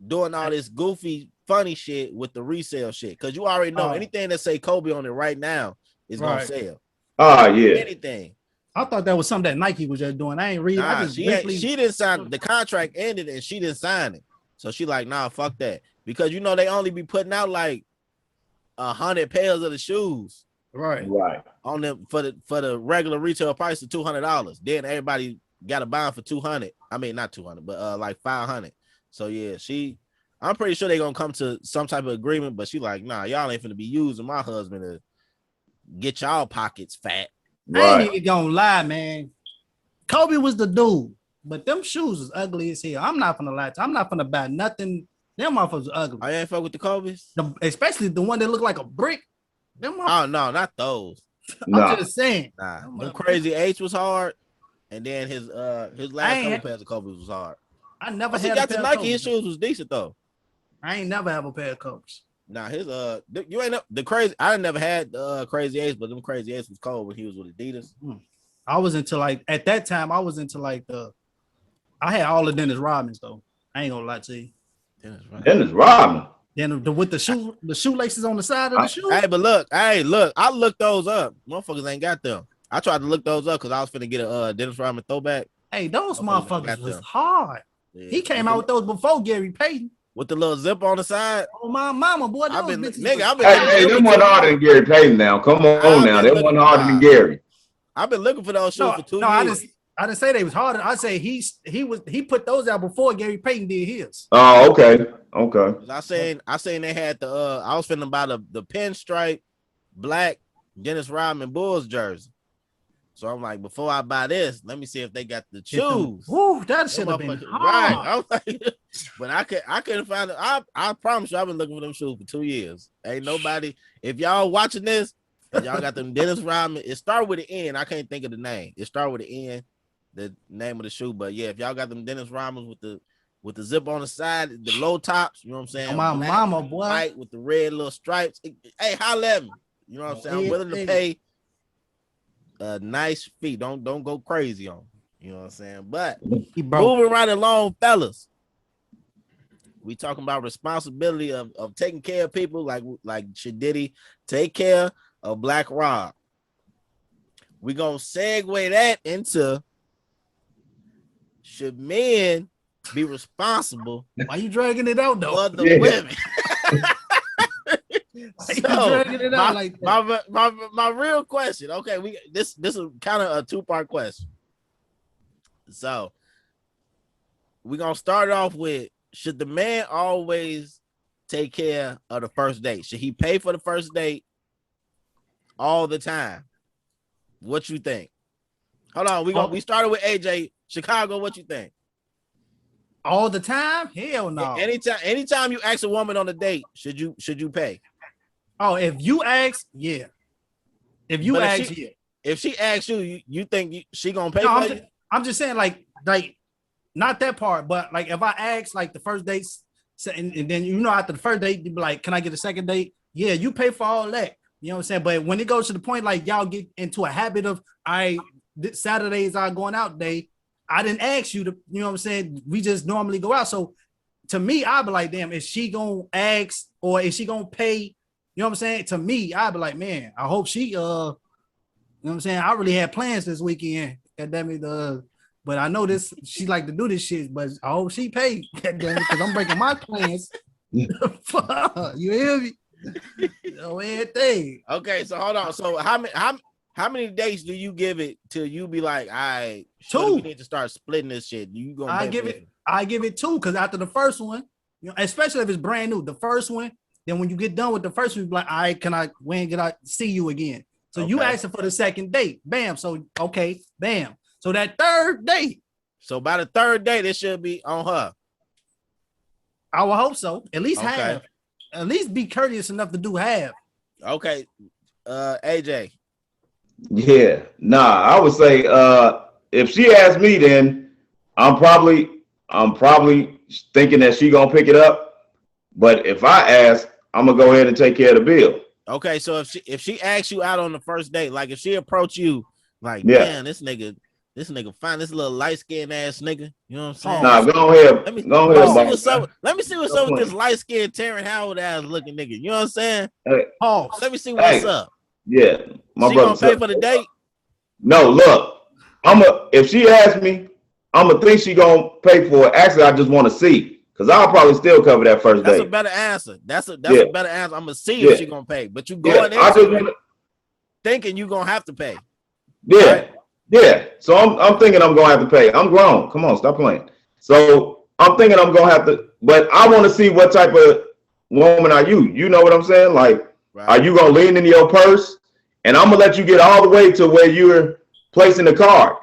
[SPEAKER 1] doing all this goofy funny shit with the resale shit, because you already know anything that say Kobe on it right now is gonna sell.
[SPEAKER 2] Oh yeah,
[SPEAKER 1] anything.
[SPEAKER 3] I thought that was something that Nike was just doing. I ain't reading.
[SPEAKER 1] Nah, she didn't sign the contract, ended and she didn't sign it. So she like, nah, fuck that, because you know they only be putting out like 100 pairs of the shoes.
[SPEAKER 3] Right.
[SPEAKER 1] On them for the regular retail price of $200. Then everybody got to buy them for 200. I mean, not 200, but like 500. So yeah, I'm pretty sure they're gonna come to some type of agreement. But she like, nah, y'all ain't finna be using my husband to get y'all pockets fat.
[SPEAKER 3] I ain't even gonna lie, man. Kobe was the dude, but them shoes was ugly as hell. I'm not gonna lie. I'm not gonna buy nothing. Them motherfuckers ugly.
[SPEAKER 1] I ain't fuck with the Kobe's,
[SPEAKER 3] especially the one that look like a brick.
[SPEAKER 1] Oh no, not those.
[SPEAKER 3] I'm just saying.
[SPEAKER 1] Nah, them Crazy H was hard, and then his last couple pairs of Kobe's was hard.
[SPEAKER 3] I never had.
[SPEAKER 1] Got to Nike. His shoes was decent though.
[SPEAKER 3] I ain't never have a pair of Kobe's.
[SPEAKER 1] Nah, his you ain't the crazy. I never had Crazy Ace, but them Crazy Ace was cold when he was with Adidas.
[SPEAKER 3] I was into like at that time. I was into like I had all of Dennis Rodman's though. I ain't gonna lie to you.
[SPEAKER 2] Dennis Rodman.
[SPEAKER 3] Then with the shoelaces on the side of the shoe.
[SPEAKER 1] Hey, but look, I looked those up. Motherfuckers ain't got them. I tried to look those up because I was finna get a Dennis Rodman throwback.
[SPEAKER 3] Hey, those motherfuckers was hard. Yeah. He came out with those before Gary Payton.
[SPEAKER 1] With the little zip on the side.
[SPEAKER 3] Oh my mama, boy.
[SPEAKER 2] I've been hey, them one harder than Gary Payton now. Come on now. They one harder than Gary.
[SPEAKER 1] I've been looking for those shoes for 2 years.
[SPEAKER 3] I didn't say they was harder. I say he put those out before Gary Payton did his.
[SPEAKER 2] Oh, okay.
[SPEAKER 1] I seen they had the I was finna buy the pinstripe black Dennis Rodman Bulls jersey. So I'm like, before I buy this, let me see if they got the shoes.
[SPEAKER 3] Woo, that should have been hard.
[SPEAKER 1] Right. I was like, but I couldn't find it. I promise you, I've been looking for them shoes for 2 years. Ain't nobody. If y'all watching this, and y'all got them Dennis Rodman. It started with an N. I can't think of the name. It started with an N, the name of the shoe. But yeah, if y'all got them Dennis Rodmans with the zip on the side, the low tops, you know what I'm saying?
[SPEAKER 3] Oh, my mama, boy.
[SPEAKER 1] White with the red little stripes. Hey, holla at me. You know what I'm saying? I'm willing to pay a nice fee. Don't go crazy on. You know what I'm saying? But moving right along, fellas. We talking about responsibility of taking care of people like Shadiddy take care of Black Rob. We gonna segue that into, should men be responsible?
[SPEAKER 3] Why you dragging it out though?
[SPEAKER 1] For the women. My real question. Okay, this is kind of a two-part question. So we're gonna start off with, should the man always take care of the first date? Should he pay for the first date all the time? What you think? Hold on, we started with AJ. Chicago, what you think?
[SPEAKER 3] All the time? Hell no.
[SPEAKER 1] Anytime you ask a woman on a date, should you pay?
[SPEAKER 3] Oh, if you ask, yeah. If she asks you, you think she gonna pay for you? I'm just saying, like not that part, but like if I ask like the first date, and then after the first date, you be like, can I get a second date? Yeah, you pay for all that. You know what I'm saying? But when it goes to the point like y'all get into a habit of, Saturdays are going out day, I didn't ask you to, you know what I'm saying? We just normally go out. So to me, I'd be like, damn, is she gonna ask or is she gonna pay? You know what I'm saying? To me, I'd be like, man, I hope she know what I'm saying? I really had plans this weekend. God damn it, but I know this. She like to do this shit, but I hope she paid. God damn it, because I'm breaking my plans. You hear me? Everything.
[SPEAKER 1] Okay, so hold on. So how many days do you give it till you be like, all right, we need to start splitting this shit? You gonna
[SPEAKER 3] I give it 2 because after the first one, you know, especially if it's brand new, the first one, then when you get done with the first one, you be like, all right, when can I see you again? So you asking for the second date. Bam. So okay, bam. So that third date.
[SPEAKER 1] So by the third date, it should be on her.
[SPEAKER 3] I would hope so. At least half. At least be courteous enough to do half.
[SPEAKER 1] Okay. AJ.
[SPEAKER 2] Yeah. Nah, I would say if she asked me, then I'm probably thinking that she gonna pick it up. But if I ask, I'm gonna go ahead and take care of the bill.
[SPEAKER 1] Okay, so if she asks you out on the first date, like if she approach you, like, man, this nigga fine, this little light skinned ass nigga. You know what I'm saying?
[SPEAKER 2] Nah, go ahead. Let me see
[SPEAKER 1] what's up with this light skinned Terrence Howard ass looking nigga. You know what I'm saying?
[SPEAKER 2] Hey,
[SPEAKER 1] let me see what's up.
[SPEAKER 2] Yeah,
[SPEAKER 1] my brother gonna pay for the date.
[SPEAKER 2] No, look, if she asks me, I'm gonna think she gonna pay for it. Actually, I just want to see, because I'll probably still cover that first date.
[SPEAKER 1] That's a better answer. That's a better answer. I'm gonna see if she gonna pay, but you going in thinking you gonna have to pay.
[SPEAKER 2] Yeah.
[SPEAKER 1] Right?
[SPEAKER 2] Yeah, so I'm thinking I'm gonna have to pay. I'm grown. Come on, stop playing. So I'm thinking I'm gonna have to, but I want to see what type of woman are you. You know what I'm saying? Like, are you gonna lean into your purse, and I'm gonna let you get all the way to where you're placing the card,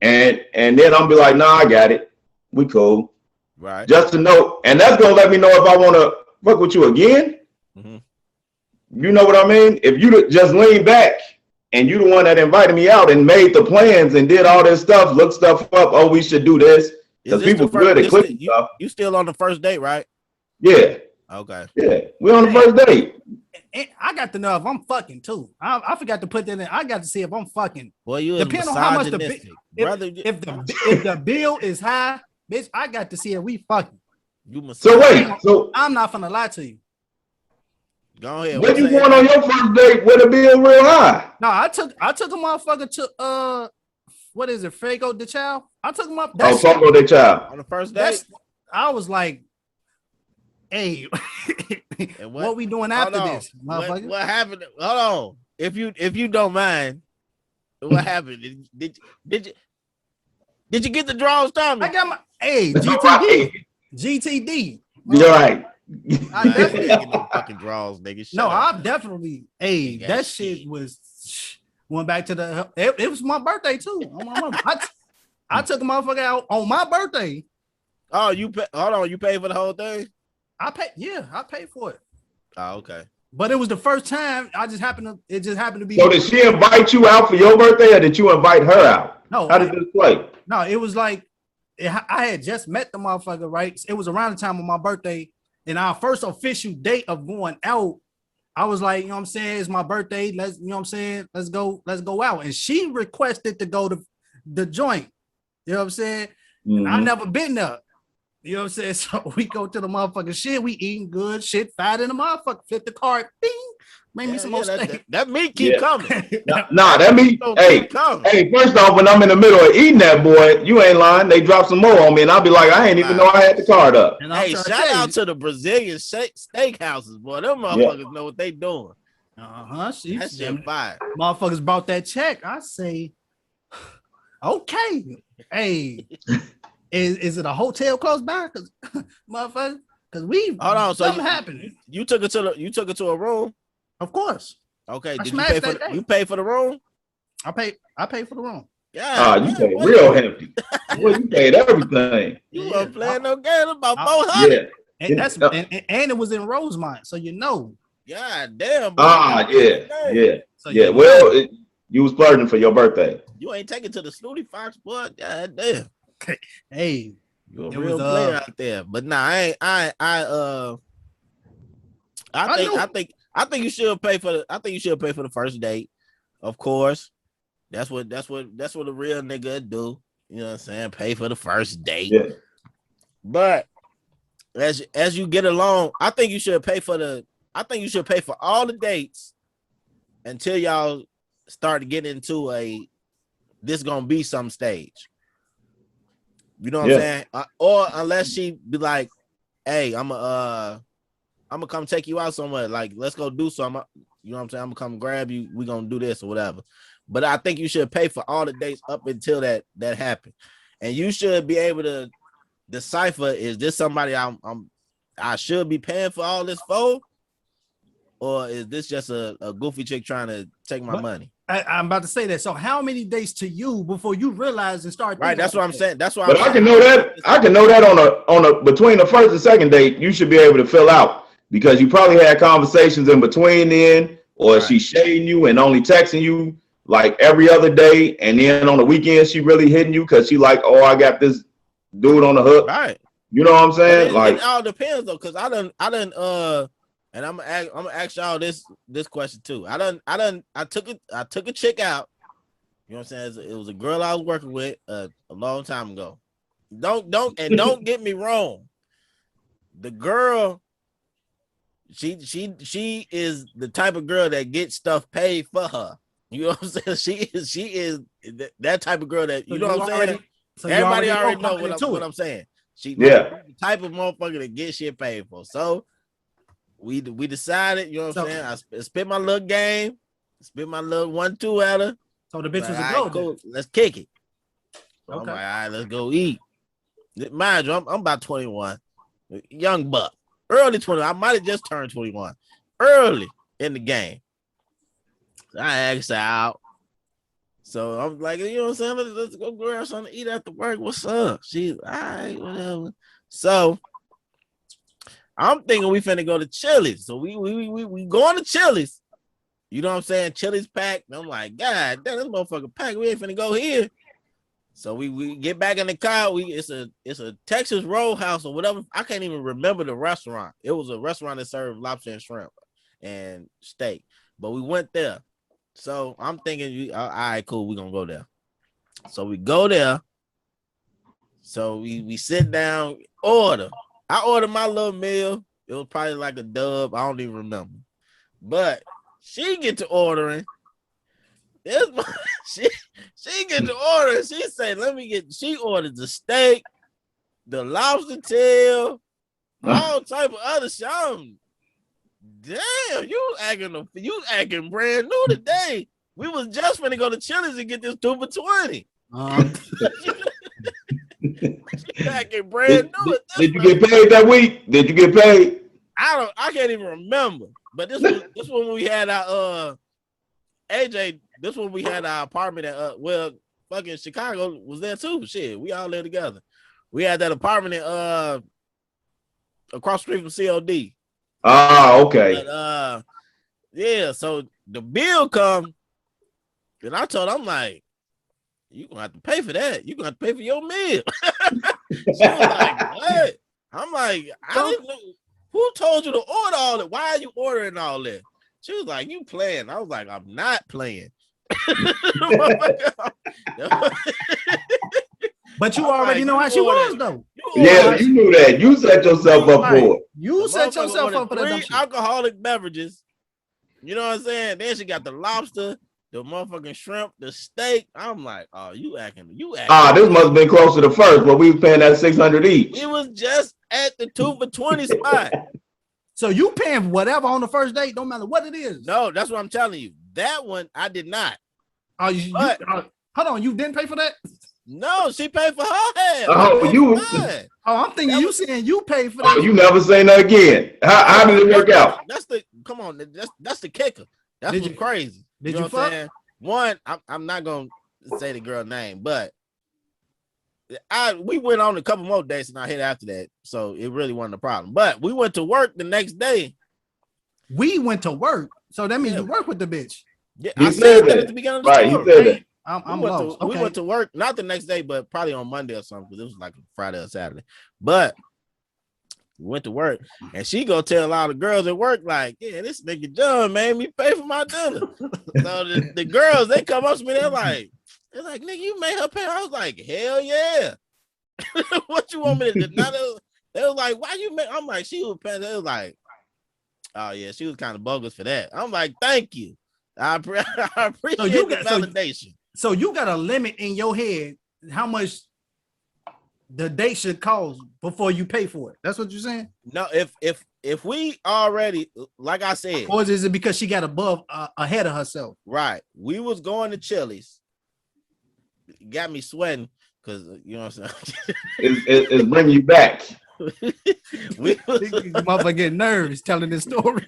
[SPEAKER 2] and then I'm be like, nah, I got it. We cool.
[SPEAKER 1] Right.
[SPEAKER 2] Just to know, and that's gonna let me know if I want to fuck with you again. Mm-hmm. You know what I mean? If you just lean back. And you the one that invited me out and made the plans and did all this stuff, look stuff up. Oh, we should do this. Because people good at clicking stuff.
[SPEAKER 1] You still on the first date, right?
[SPEAKER 2] Yeah.
[SPEAKER 1] Okay.
[SPEAKER 2] Yeah. We on the first date.
[SPEAKER 3] I got to know if I'm fucking too. I forgot to put that in. I got to see if I'm fucking.
[SPEAKER 1] Boy, you
[SPEAKER 3] depending on how much the if the bill is high, bitch, I got to see if we fucking.
[SPEAKER 2] So wait. So
[SPEAKER 3] I'm not gonna lie to you.
[SPEAKER 1] Go ahead.
[SPEAKER 2] What you going on your first date with a bill real high?
[SPEAKER 3] No, I took a motherfucker to what is it, Fago de Chow? I took him up.
[SPEAKER 2] Fago de Chow.
[SPEAKER 1] On the first date?
[SPEAKER 3] I was like, hey, what we doing after this? Motherfucker?
[SPEAKER 1] What happened? Hold on. If you don't mind, what happened? Did you get the draws, Tommy?
[SPEAKER 3] I got my GTD. GTD.
[SPEAKER 2] You're right.
[SPEAKER 1] I definitely get no fucking draws, nigga.
[SPEAKER 3] No, I definitely. That shit was went back to the. It was my birthday too. I took a motherfucker out on my birthday.
[SPEAKER 1] Oh, you pay, hold on. You paid for the whole thing?
[SPEAKER 3] I paid. Yeah, I paid for it.
[SPEAKER 1] Oh, okay.
[SPEAKER 3] But it was the first time. It just happened to be.
[SPEAKER 2] So did she invite you out for your birthday, or did you invite her out?
[SPEAKER 3] No.
[SPEAKER 2] How did this play?
[SPEAKER 3] No, it was like I had just met the motherfucker. Right, it was around the time of my birthday. And our first official date of going out, I was like, you know what I'm saying? It's my birthday. Let's, you know what I'm saying? Let's go out. And she requested to go to the joint. You know what I'm saying? Mm-hmm. I've never been there. You know what I'm saying? So we go to the motherfucking shit. We eating good shit, fat in the motherfucker. Flip the card. Bing. Make me some more steak.
[SPEAKER 1] That meat keep coming.
[SPEAKER 2] Nah, that meat. Hey, first off, when I'm in the middle of eating that, boy, you ain't lying. They drop some more on me, and I'll be like, I ain't even know I had the card up.
[SPEAKER 1] Hey, shout out to the Brazilian steakhouses, boy. Them motherfuckers know what they doing.
[SPEAKER 3] That
[SPEAKER 1] shit fire.
[SPEAKER 3] Motherfuckers brought that check. I say, okay. Hey, is it a hotel close by? Cause motherfucker, because we
[SPEAKER 1] hold on. So
[SPEAKER 3] something happened.
[SPEAKER 1] You took it to a room.
[SPEAKER 3] Of course.
[SPEAKER 1] Okay. Did you pay for the room?
[SPEAKER 3] I paid for the room.
[SPEAKER 2] Yeah. You paid real hefty. Well, you paid everything.
[SPEAKER 1] You weren't playing no game about 400.
[SPEAKER 3] Yeah. And it was in Rosemont, so you know.
[SPEAKER 1] God damn.
[SPEAKER 2] Boy. Yeah. Well, you was splurging for your birthday.
[SPEAKER 1] You ain't taking to the Snooty Fox, boy. God damn.
[SPEAKER 3] Hey,
[SPEAKER 1] you're a real player out there. But nah, I think you should pay for the first date. Of course. That's what a real nigga do. You know what I'm saying? Pay for the first date.
[SPEAKER 2] Yeah.
[SPEAKER 1] But as you get along, I think you should pay for all the dates until y'all start to get into this gonna be some stage. You know what I'm saying? Or unless she be like, hey, I'm gonna come take you out somewhere. Like, let's go do something. You know what I'm saying? I'm gonna come grab you. We gonna do this or whatever. But I think you should pay for all the dates up until that happened, and you should be able to decipher: is this somebody I should be paying for all this for, or is this just a goofy chick trying to take my money?
[SPEAKER 3] I'm about to say that. So, how many days to you before you realize and start?
[SPEAKER 1] Right, that's what I'm saying. That's why.
[SPEAKER 2] But I can know that. I can know that on a between the first and second date, you should be able to fill out because you probably had conversations in between then, or she's shading you and only texting you like every other day, and then on the weekend she really hitting you because she like, oh, I got this dude on the hook.
[SPEAKER 1] Right.
[SPEAKER 2] You know what I'm saying?
[SPEAKER 1] It all depends though, because I done and I'm gonna ask y'all this question too. I took a chick out. You know what I'm saying? It was a girl I was working with a long time ago. Don't get me wrong. The girl, she is the type of girl that gets stuff paid for her. You know what I'm saying? She is that type of girl that you know what I'm saying. Everybody already know what I'm saying. She the type of motherfucker that gets shit paid for. So we decided, you know what I'm saying? I spit my little game, spit my little 1-2 at her.
[SPEAKER 3] So the bitch was a go.
[SPEAKER 1] Cool. Let's kick it. So
[SPEAKER 3] okay.
[SPEAKER 1] I'm like, all right, let's go eat. Mind you, I'm about 21. Young buck. Early 20. I might have just turned 21. Early in the game. So I asked her out. So I'm like, you know what I'm saying? Let's go grab something to eat after work. What's up? She's all right, whatever. So I'm thinking we finna go to Chili's. So we going to Chili's. You know what I'm saying? Chili's packed. I'm like, God damn, this motherfucker packed. We ain't finna go here. So we get back in the car. It's a Texas Roadhouse or whatever. I can't even remember the restaurant. It was a restaurant that served lobster and shrimp and steak. But we went there. So I'm thinking, all right, cool, we're gonna go there. So we go there. So we sit down, order. I ordered my little meal. It was probably like a dub. I don't even remember. But she get to ordering. She get to ordering. She say, she ordered the steak, the lobster tail, all type of other shit. Damn, you acting brand new today. We was just finna go to Chili's and get this 2 for $20. She acting brand new.
[SPEAKER 2] Did you get paid that week? Did you get paid?
[SPEAKER 1] I can't even remember. But this one we had our AJ. This one we had our apartment at fucking Chicago was there too. Shit, we all there together. We had that apartment in across the street from COD.
[SPEAKER 2] Oh, okay.
[SPEAKER 1] But, yeah, so the bill come, and I told her, I'm like, you gonna have to pay for that. You gonna have to pay for your meal. She was like, what? I'm like, I didn't know. Who told you to order all that? Why are you ordering all that? She was like, you playing. I was like, I'm not playing.
[SPEAKER 3] But you already know how she was, though.
[SPEAKER 2] Yeah, you knew that. You set yourself up for it.
[SPEAKER 3] You set yourself up for that.
[SPEAKER 1] 3 alcoholic beverages. You know what I'm saying? Then she got the lobster, the motherfucking shrimp, the steak. I'm like, oh, you acting.
[SPEAKER 2] This must have been close to the first, but we was paying that $600 each.
[SPEAKER 1] It was just at the 2 for $20 spot.
[SPEAKER 3] So you paying whatever on the first date, no matter what it is.
[SPEAKER 1] No, that's what I'm telling you. That one I did not.
[SPEAKER 3] Hold on, you didn't pay for that?
[SPEAKER 1] No, she paid for her half.
[SPEAKER 3] I'm thinking you saying you paid for that.
[SPEAKER 2] Oh, you never say that again. How did it work out?
[SPEAKER 1] That's the kicker. That's what's crazy.
[SPEAKER 3] Did you fuck?
[SPEAKER 1] Saying? One, I'm not gonna say the girl name, but we went on a couple more dates and I hit after that, so it really wasn't a problem. But we went to work the next day.
[SPEAKER 3] We went to work, so that means you work with the bitch.
[SPEAKER 1] Yeah, I said that at the beginning of the story.
[SPEAKER 2] He said that.
[SPEAKER 1] We went to work, not the next day, but probably on Monday or something, because it was like Friday or Saturday. But we went to work, and she go tell all the girls at work, like, yeah, this nigga John made me pay for my dinner. So the girls, they come up to me, they're like, nigga, you made her pay. I was like, hell yeah. What you want me to do? They was like, why you make? I'm like, she was paying. They was like, oh yeah, she was kind of bogus for that. I'm like, thank you. I appreciate
[SPEAKER 3] So you
[SPEAKER 1] the
[SPEAKER 3] got
[SPEAKER 1] validation.
[SPEAKER 3] So you got a limit in your head how much the date should cost before you pay for it. That's what you're saying?
[SPEAKER 1] No, if we already, like I said,
[SPEAKER 3] or is it because she got ahead of herself?
[SPEAKER 1] Right. We was going to Chili's. Got me sweating because you know what I'm saying.
[SPEAKER 2] It's bringing you back.
[SPEAKER 3] We motherfucker get nervous telling this story.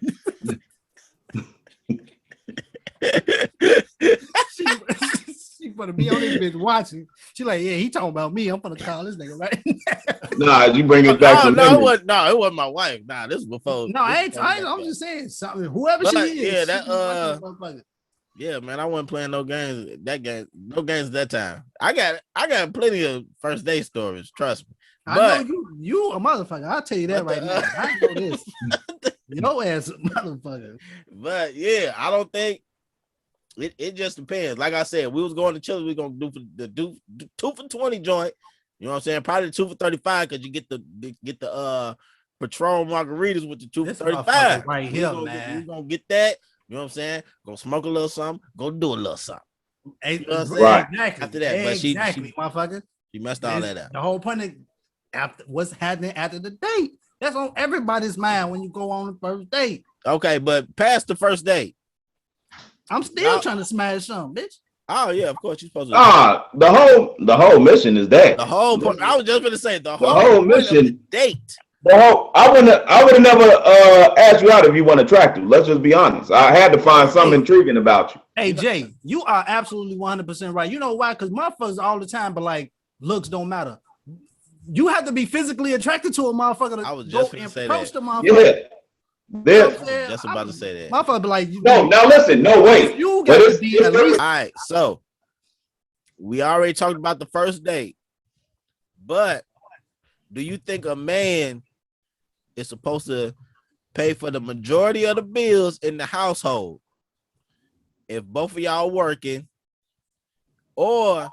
[SPEAKER 3] she gonna be on this bitch watching. She like, yeah, he talking about me. I'm gonna call this nigga right now.
[SPEAKER 2] Nah, you bring it back.
[SPEAKER 1] It wasn't my wife. Nah, this was before.
[SPEAKER 3] No, I'm just saying something. Whoever she is.
[SPEAKER 1] Yeah, yeah, man, I wasn't playing no games. No games at that time. I got plenty of first date stories. Trust me.
[SPEAKER 3] I know you a motherfucker. I'll tell you that right now. I know this. Your ass a motherfucker.
[SPEAKER 1] But yeah, I don't think it just depends. Like I said, we was going to Chili's. We gonna do for the 2 for $20 joint. You know what I'm saying? Probably 2 for $35 because you get the Patron margaritas with the 2 for $35
[SPEAKER 3] right here, man.
[SPEAKER 1] We gonna get that. You know what I'm saying? Go smoke a little something. Go do a little something.
[SPEAKER 3] You
[SPEAKER 1] know what I'm
[SPEAKER 2] right.
[SPEAKER 3] Exactly.
[SPEAKER 1] After that, but she
[SPEAKER 3] motherfucker.
[SPEAKER 1] She messed all that up.
[SPEAKER 3] The whole point of what's happening after the date. That's on everybody's mind when you go on the first date.
[SPEAKER 1] Okay, but past the first date,
[SPEAKER 3] I'm still trying to smash something, bitch.
[SPEAKER 1] Oh yeah, of course you're supposed to.
[SPEAKER 2] The whole mission is that.
[SPEAKER 1] The whole point. I was just gonna say the
[SPEAKER 2] whole mission.
[SPEAKER 1] Date.
[SPEAKER 2] I would have never asked you out if you weren't attractive. Let's just be honest. I had to find something intriguing about you.
[SPEAKER 3] Hey Jay, you are absolutely 100% right. You know why? Because motherfuckers all the time, but like looks don't matter. You have to be physically attracted to a motherfucker to
[SPEAKER 1] I was just
[SPEAKER 3] go
[SPEAKER 1] say
[SPEAKER 3] approach
[SPEAKER 1] that.
[SPEAKER 3] the motherfucker.
[SPEAKER 2] Yeah.
[SPEAKER 1] I was just about to say that.
[SPEAKER 3] Motherfucker be like,
[SPEAKER 2] no, now listen, no, wait.
[SPEAKER 3] You got to be at least.
[SPEAKER 1] All right, so we already talked about the first date, but do you think a man is supposed to pay for the majority of the bills in the household if both of y'all working, or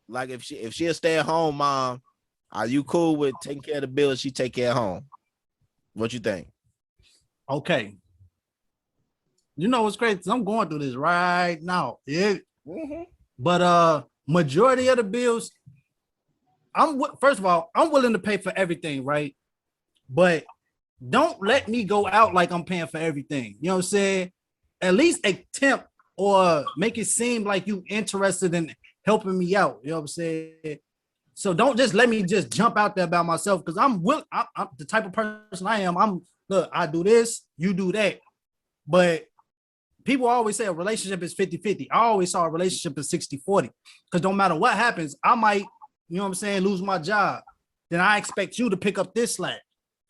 [SPEAKER 1] like if she a stay-at-home mom, are you cool with taking care of the bills? She take care of home. What you think?
[SPEAKER 3] Okay. You know what's crazy? I'm going through this right now. Yeah.
[SPEAKER 1] Mm-hmm.
[SPEAKER 3] But majority of the bills, first of all, I'm willing to pay for everything, right? But don't let me go out like I'm paying for everything. You know what I'm saying? At least attempt or make it seem like you interested in helping me out. You know what I'm saying? So don't just let me just jump out there by myself, because I'm the type of person I am. Look, I do this, you do that. But people always say a relationship is 50-50. I always saw a relationship as 60-40. Because no matter what happens, I might, you know what I'm saying, lose my job. Then I expect you to pick up this slack.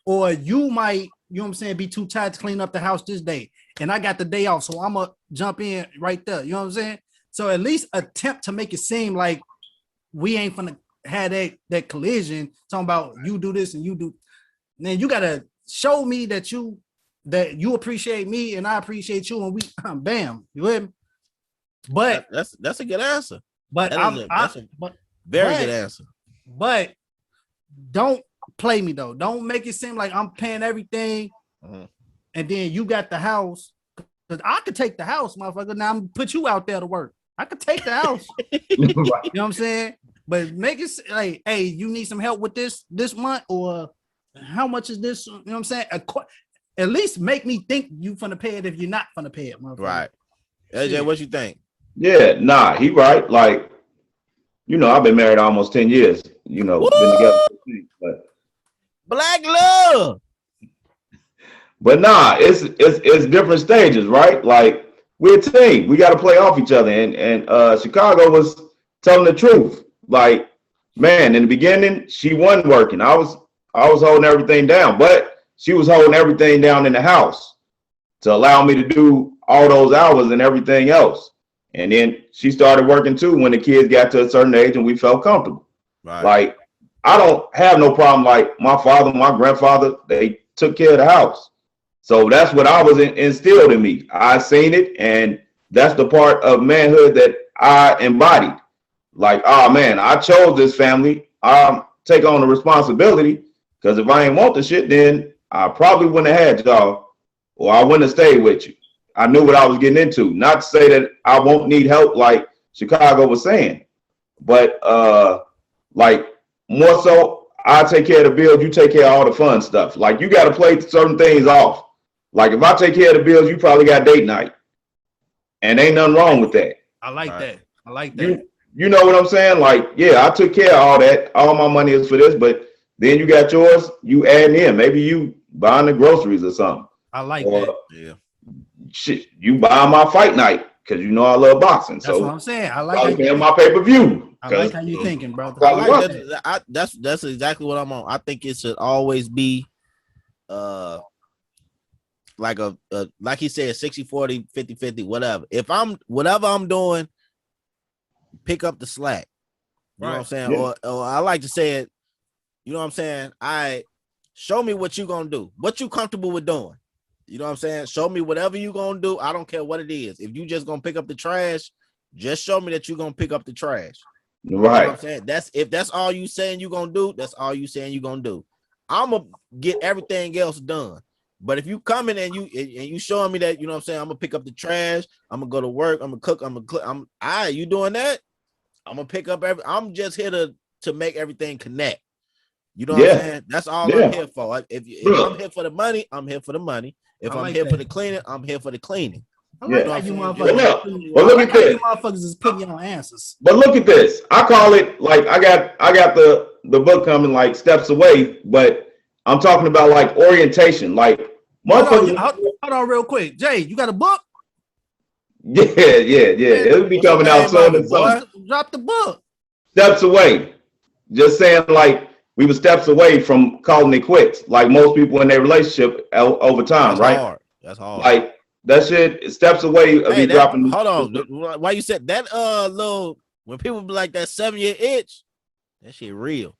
[SPEAKER 3] Or you might, you know what I'm saying, be too tired to clean up the house this day. And I got the day off, so I'm going to jump in right there. You know what I'm saying? So at least attempt to make it seem like we ain't finna have that collision, talking about you do this and you do. Then you got to show me that you appreciate me and I appreciate you, and we bam, you with me? But
[SPEAKER 1] that's a good answer.
[SPEAKER 3] But
[SPEAKER 1] that's a very good answer.
[SPEAKER 3] But don't play me though. Don't make it seem like I'm paying everything, and then you got the house. Because I could take the house, motherfucker. Now I'm gonna put you out there to work. I could take the house. You know what I'm saying? But make it like, hey, you need some help with this month, or how much is this? You know what I'm saying? At least make me think you finna pay it if you're not finna pay it, motherfucker. Right.
[SPEAKER 1] AJ, what you think?
[SPEAKER 2] Yeah, nah, he right. Like, you know, I've been married almost 10 years. You know, been together. But
[SPEAKER 1] Black love.
[SPEAKER 2] But nah, it's different stages, right? Like, we're a team. We got to play off each other. And Chicago was telling the truth. Like, man, in the beginning, she wasn't working. I was holding everything down, but she was holding everything down in the house to allow me to do all those hours and everything else. And then she started working too when the kids got to a certain age and we felt comfortable. Right. Like, I don't have no problem. Like, my father, my grandfather, they took care of the house. So that's what I was instilled in me. I seen it, and that's the part of manhood that I embodied. Like, oh man, I chose this family. Take on the responsibility, because if I ain't want the shit, then I probably wouldn't have had y'all, or I wouldn't have stayed with you. I knew what I was getting into. Not to say that I won't need help like Chicago was saying, but like more so, I take care of the bills, you take care of all the fun stuff. Like you got to play certain things off. Like if I take care of the bills, you probably got date night, and ain't nothing wrong with that.
[SPEAKER 3] I like that. I like that.
[SPEAKER 2] You know what I'm saying? Like, yeah, I took care of all that. All my money is for this, but then you got yours, you add in. Maybe you buying the groceries or something.
[SPEAKER 3] I like that. Yeah.
[SPEAKER 2] Shit, you buy my fight night because you know I love boxing.
[SPEAKER 3] That's what I'm saying. I like
[SPEAKER 2] how you my pay-per-view.
[SPEAKER 3] I like how you thinking, brother.
[SPEAKER 1] That's exactly what I'm on. I think it should always be like a like he said, 60-40, 50-50, whatever. Whatever I'm doing, pick up the slack. You know what I'm saying? Yeah. Or I like to say it, you know what I'm saying? Show me what you gonna do, what you comfortable with doing. You know what I'm saying? Show me whatever you gonna do. I don't care what it is. If you just gonna pick up the trash, just show me that you gonna pick up the trash.
[SPEAKER 2] Right.
[SPEAKER 1] You know what I'm saying? If that's all you saying you gonna do, that's all you saying you gonna do. I'm gonna get everything else done. But if you come in and you showing me that, you know what I'm saying, I'm gonna pick up the trash, I'm gonna go to work, I'm gonna cook, you doing that? I'm gonna pick up I'm just here to make everything connect. You know what I'm saying? That's all I'm here for. If I'm here for the money, I'm here for the money. If I'm here for the cleaning, I'm here for the cleaning.
[SPEAKER 3] You motherfuckers. But look at this. You motherfuckers is putting your answers.
[SPEAKER 2] But look at this. I call it like I got the book coming like steps away, but I'm talking about like orientation. Like
[SPEAKER 3] motherfuckers. Hold on real quick. Jay, you got a book?
[SPEAKER 2] Yeah. It'll be coming out soon.
[SPEAKER 3] Drop the book.
[SPEAKER 2] Steps away. Just saying like we were steps away from calling it quits, like most people in their relationship over time, right?
[SPEAKER 1] That's hard.
[SPEAKER 2] Like that shit steps away of dropping.
[SPEAKER 1] Hold on. Why you said that little when people be like that 7-year itch, that shit real.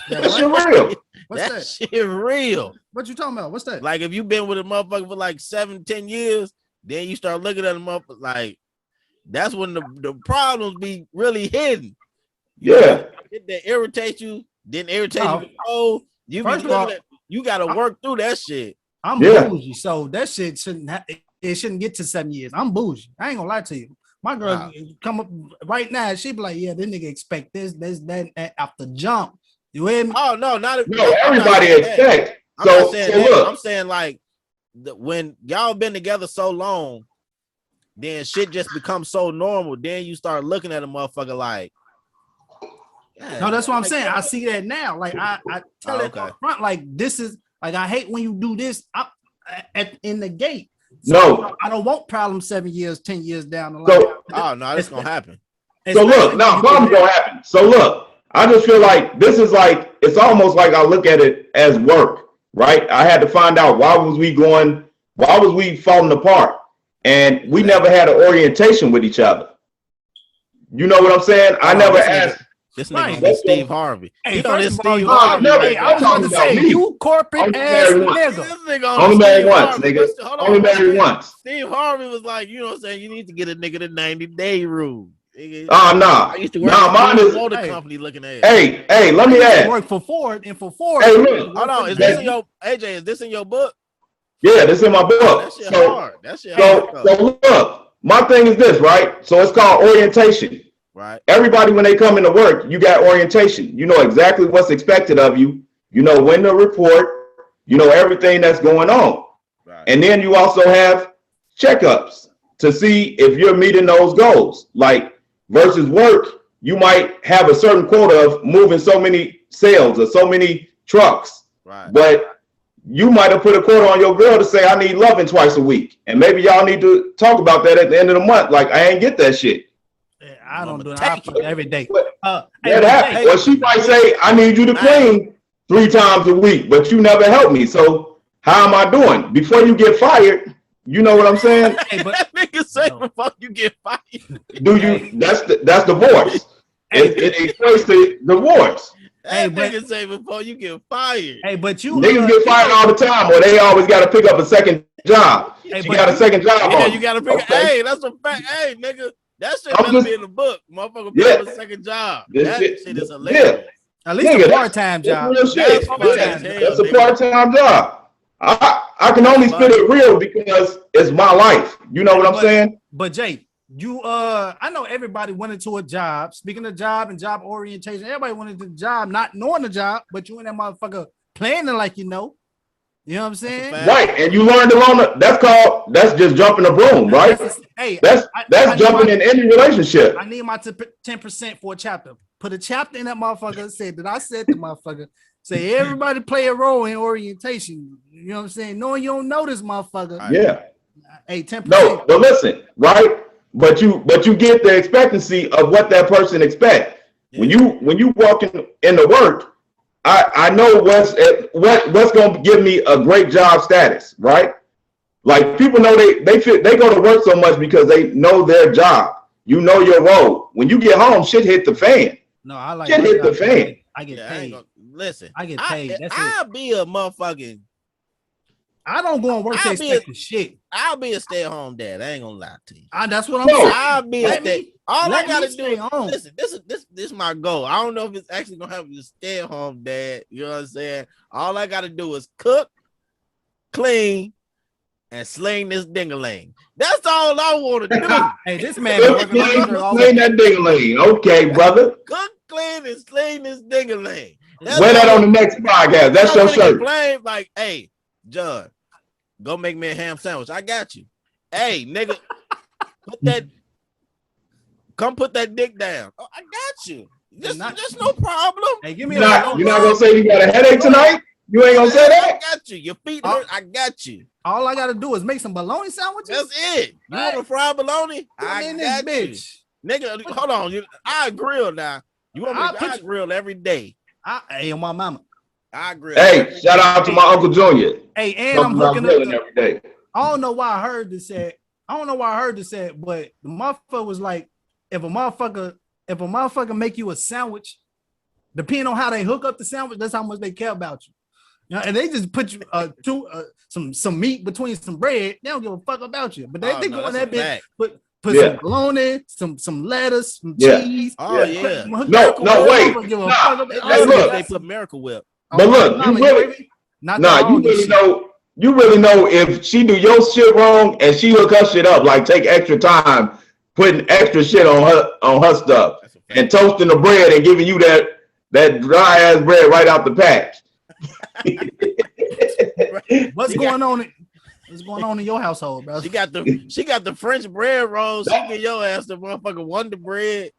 [SPEAKER 2] That shit real.
[SPEAKER 3] What's that?
[SPEAKER 1] Shit real.
[SPEAKER 3] What you talking about? What's that?
[SPEAKER 1] Like if you've been with a motherfucker for like 7-10 years, then you start looking at a motherfucker like that's when the problems be really hidden.
[SPEAKER 2] Yeah.
[SPEAKER 1] That irritates you. Didn't irritate you. Oh, you gotta work through that shit.
[SPEAKER 3] I'm bougie, so that shit shouldn't get to 7 years. I'm bougie. I ain't gonna lie to you. My girl come up right now. She be like, "Yeah, this nigga expect this, that after jump." You hear me?
[SPEAKER 1] Oh no,
[SPEAKER 2] everybody expect.
[SPEAKER 1] I'm saying like when y'all been together so long, then shit just becomes so normal. Then you start looking at a motherfucker like.
[SPEAKER 3] No, that's what I'm saying. I see that now. Like I tell it up front. Like this is like I hate when you do this in the gate. So I don't want problems 7 years, 10 years down the line.
[SPEAKER 1] That's gonna happen.
[SPEAKER 2] So look, problems gonna happen. So look, I just feel like this is like it's almost like I look at it as work, right? I had to find out why was we falling apart, and we never had an orientation with each other. You know what I'm saying? I never asked.
[SPEAKER 1] This nigga is Steve Harvey.
[SPEAKER 3] Hey, you know this Steve Harvey. I was about to say, you corporate ass nigga.
[SPEAKER 2] Only married once, nigga. Only married once.
[SPEAKER 1] Steve Harvey was like, you know what I'm saying? You need to get a nigga the 90-day rule.
[SPEAKER 2] Nah.
[SPEAKER 1] I used to work for a motor company looking at
[SPEAKER 2] it. Hey, let me ask.
[SPEAKER 3] Work for Ford and for Ford.
[SPEAKER 2] Hey, look.
[SPEAKER 1] Hold on. Is this in your AJ? Is this in your book?
[SPEAKER 2] Yeah, this is in my book.
[SPEAKER 1] That shit hard. That shit
[SPEAKER 2] hard. So look, my thing is this, right? So it's called orientation.
[SPEAKER 1] Right.
[SPEAKER 2] Everybody, when they come into work, you got orientation. You know exactly what's expected of you. You know when to report. You know everything that's going on. Right. And then you also have checkups to see if you're meeting those goals. Like versus work, you might have a certain quota of moving so many sales or so many trucks. Right. But you might have put a quota on your girl to say, I need loving twice a week. And maybe y'all need to talk about that at the end of the month. Like, I ain't get that shit.
[SPEAKER 3] I don't do that every day.
[SPEAKER 2] Well, she might say, I need you to clean 3 times a week, but you never help me. So how am I doing? Before you get fired, you know what I'm saying?
[SPEAKER 1] That nigga say before you get fired.
[SPEAKER 2] Do you? That's divorce. It equates to divorce.
[SPEAKER 1] That nigga say before you get fired.
[SPEAKER 3] Hey, but you
[SPEAKER 2] niggas get fired all the time, or they always got to pick up a second job. You got a second job.
[SPEAKER 1] Yeah, you got to pick up. Hey, that's a fact. Hey, nigga. That shit better be in the book. Motherfucker pick up a second job. That shit is hilarious.
[SPEAKER 3] Yeah. At least a part-time job.
[SPEAKER 2] That's a part-time job. I I can only spit it real because it's my life. You know what I'm saying?
[SPEAKER 3] But Jay, I know everybody went into a job. Speaking of job and job orientation, everybody went into the job not knowing the job, but you in that motherfucker planning like you know. You know what I'm saying?
[SPEAKER 2] Right, and you learned along that's just jumping a broom, right? That's jumping in any relationship.
[SPEAKER 3] I need my 10% for a chapter. Put a chapter in that motherfucker. Said that I said to motherfucker. Say everybody play a role in orientation. You know what I'm saying? Knowing you don't know this motherfucker.
[SPEAKER 2] Yeah.
[SPEAKER 3] Hey, 10%.
[SPEAKER 2] No, but listen, right? But you get the expectancy of what that person expects. Yeah. When you walk into work, I know what's going to give me a great job status, right? Like people know they go to work so much because they know their job. You know your role. When you get home, shit hit the fan.
[SPEAKER 3] No, I like
[SPEAKER 2] shit hit the fan.
[SPEAKER 3] I get paid.
[SPEAKER 1] Listen,
[SPEAKER 3] I get paid.
[SPEAKER 1] I'll be a motherfucking.
[SPEAKER 3] I don't go and work to expect shit.
[SPEAKER 1] I'll be a stay-at-home dad. I ain't gonna lie to you.
[SPEAKER 3] That's what I'm saying.
[SPEAKER 1] I'll be a stay. All I gotta do
[SPEAKER 3] is
[SPEAKER 1] listen. This is my goal. I don't know if it's actually gonna happen to stay-at-home dad. You know what I'm saying? All I gotta do is cook, clean, and sling this ding-a-ling. That's all I want to do.
[SPEAKER 3] Hey, this man working
[SPEAKER 2] sling that ding-a-ling. Okay, brother.
[SPEAKER 1] Cook, clean, and sling this ding-a-ling.
[SPEAKER 2] Wear that on the next podcast. That's your shirt.
[SPEAKER 1] Complain, like, hey, John, go make me a ham sandwich. I got you. Hey, nigga, put that dick down. Oh, I got you. Just no problem.
[SPEAKER 3] Hey, give me
[SPEAKER 2] you're not gonna say you got a headache tonight? You ain't gonna say that?
[SPEAKER 1] I got you. Your feet hurt. I got you.
[SPEAKER 3] All I gotta do is make some bologna sandwiches.
[SPEAKER 1] That's it. You want a fried bologna? I got you. Nigga, hold on. I grill now. You want me to grill every day?
[SPEAKER 3] Hey, my mama.
[SPEAKER 1] I agree.
[SPEAKER 2] Hey, shout out to my Uncle Junior.
[SPEAKER 3] Hey, and I'm hooking up every day. I don't know why I heard this said, but the motherfucker was like, if a motherfucker make you a sandwich, depending on how they hook up the sandwich, that's how much they care about you. You know, and they just put you some meat between some bread. They don't give a fuck about you. But they go in that bitch, put some bologna, some lettuce, some cheese.
[SPEAKER 1] Oh yeah.
[SPEAKER 2] No, wait.
[SPEAKER 1] Hey, look, they put Miracle Whip.
[SPEAKER 2] But look, you really know if she do your shit wrong and she hook her shit up, like take extra time putting extra shit on her stuff and toasting the bread and giving you that dry ass bread right out the pack.
[SPEAKER 3] What's going on in your household, bro?
[SPEAKER 1] She got the French bread rolls. She get your ass the motherfucking Wonder Bread.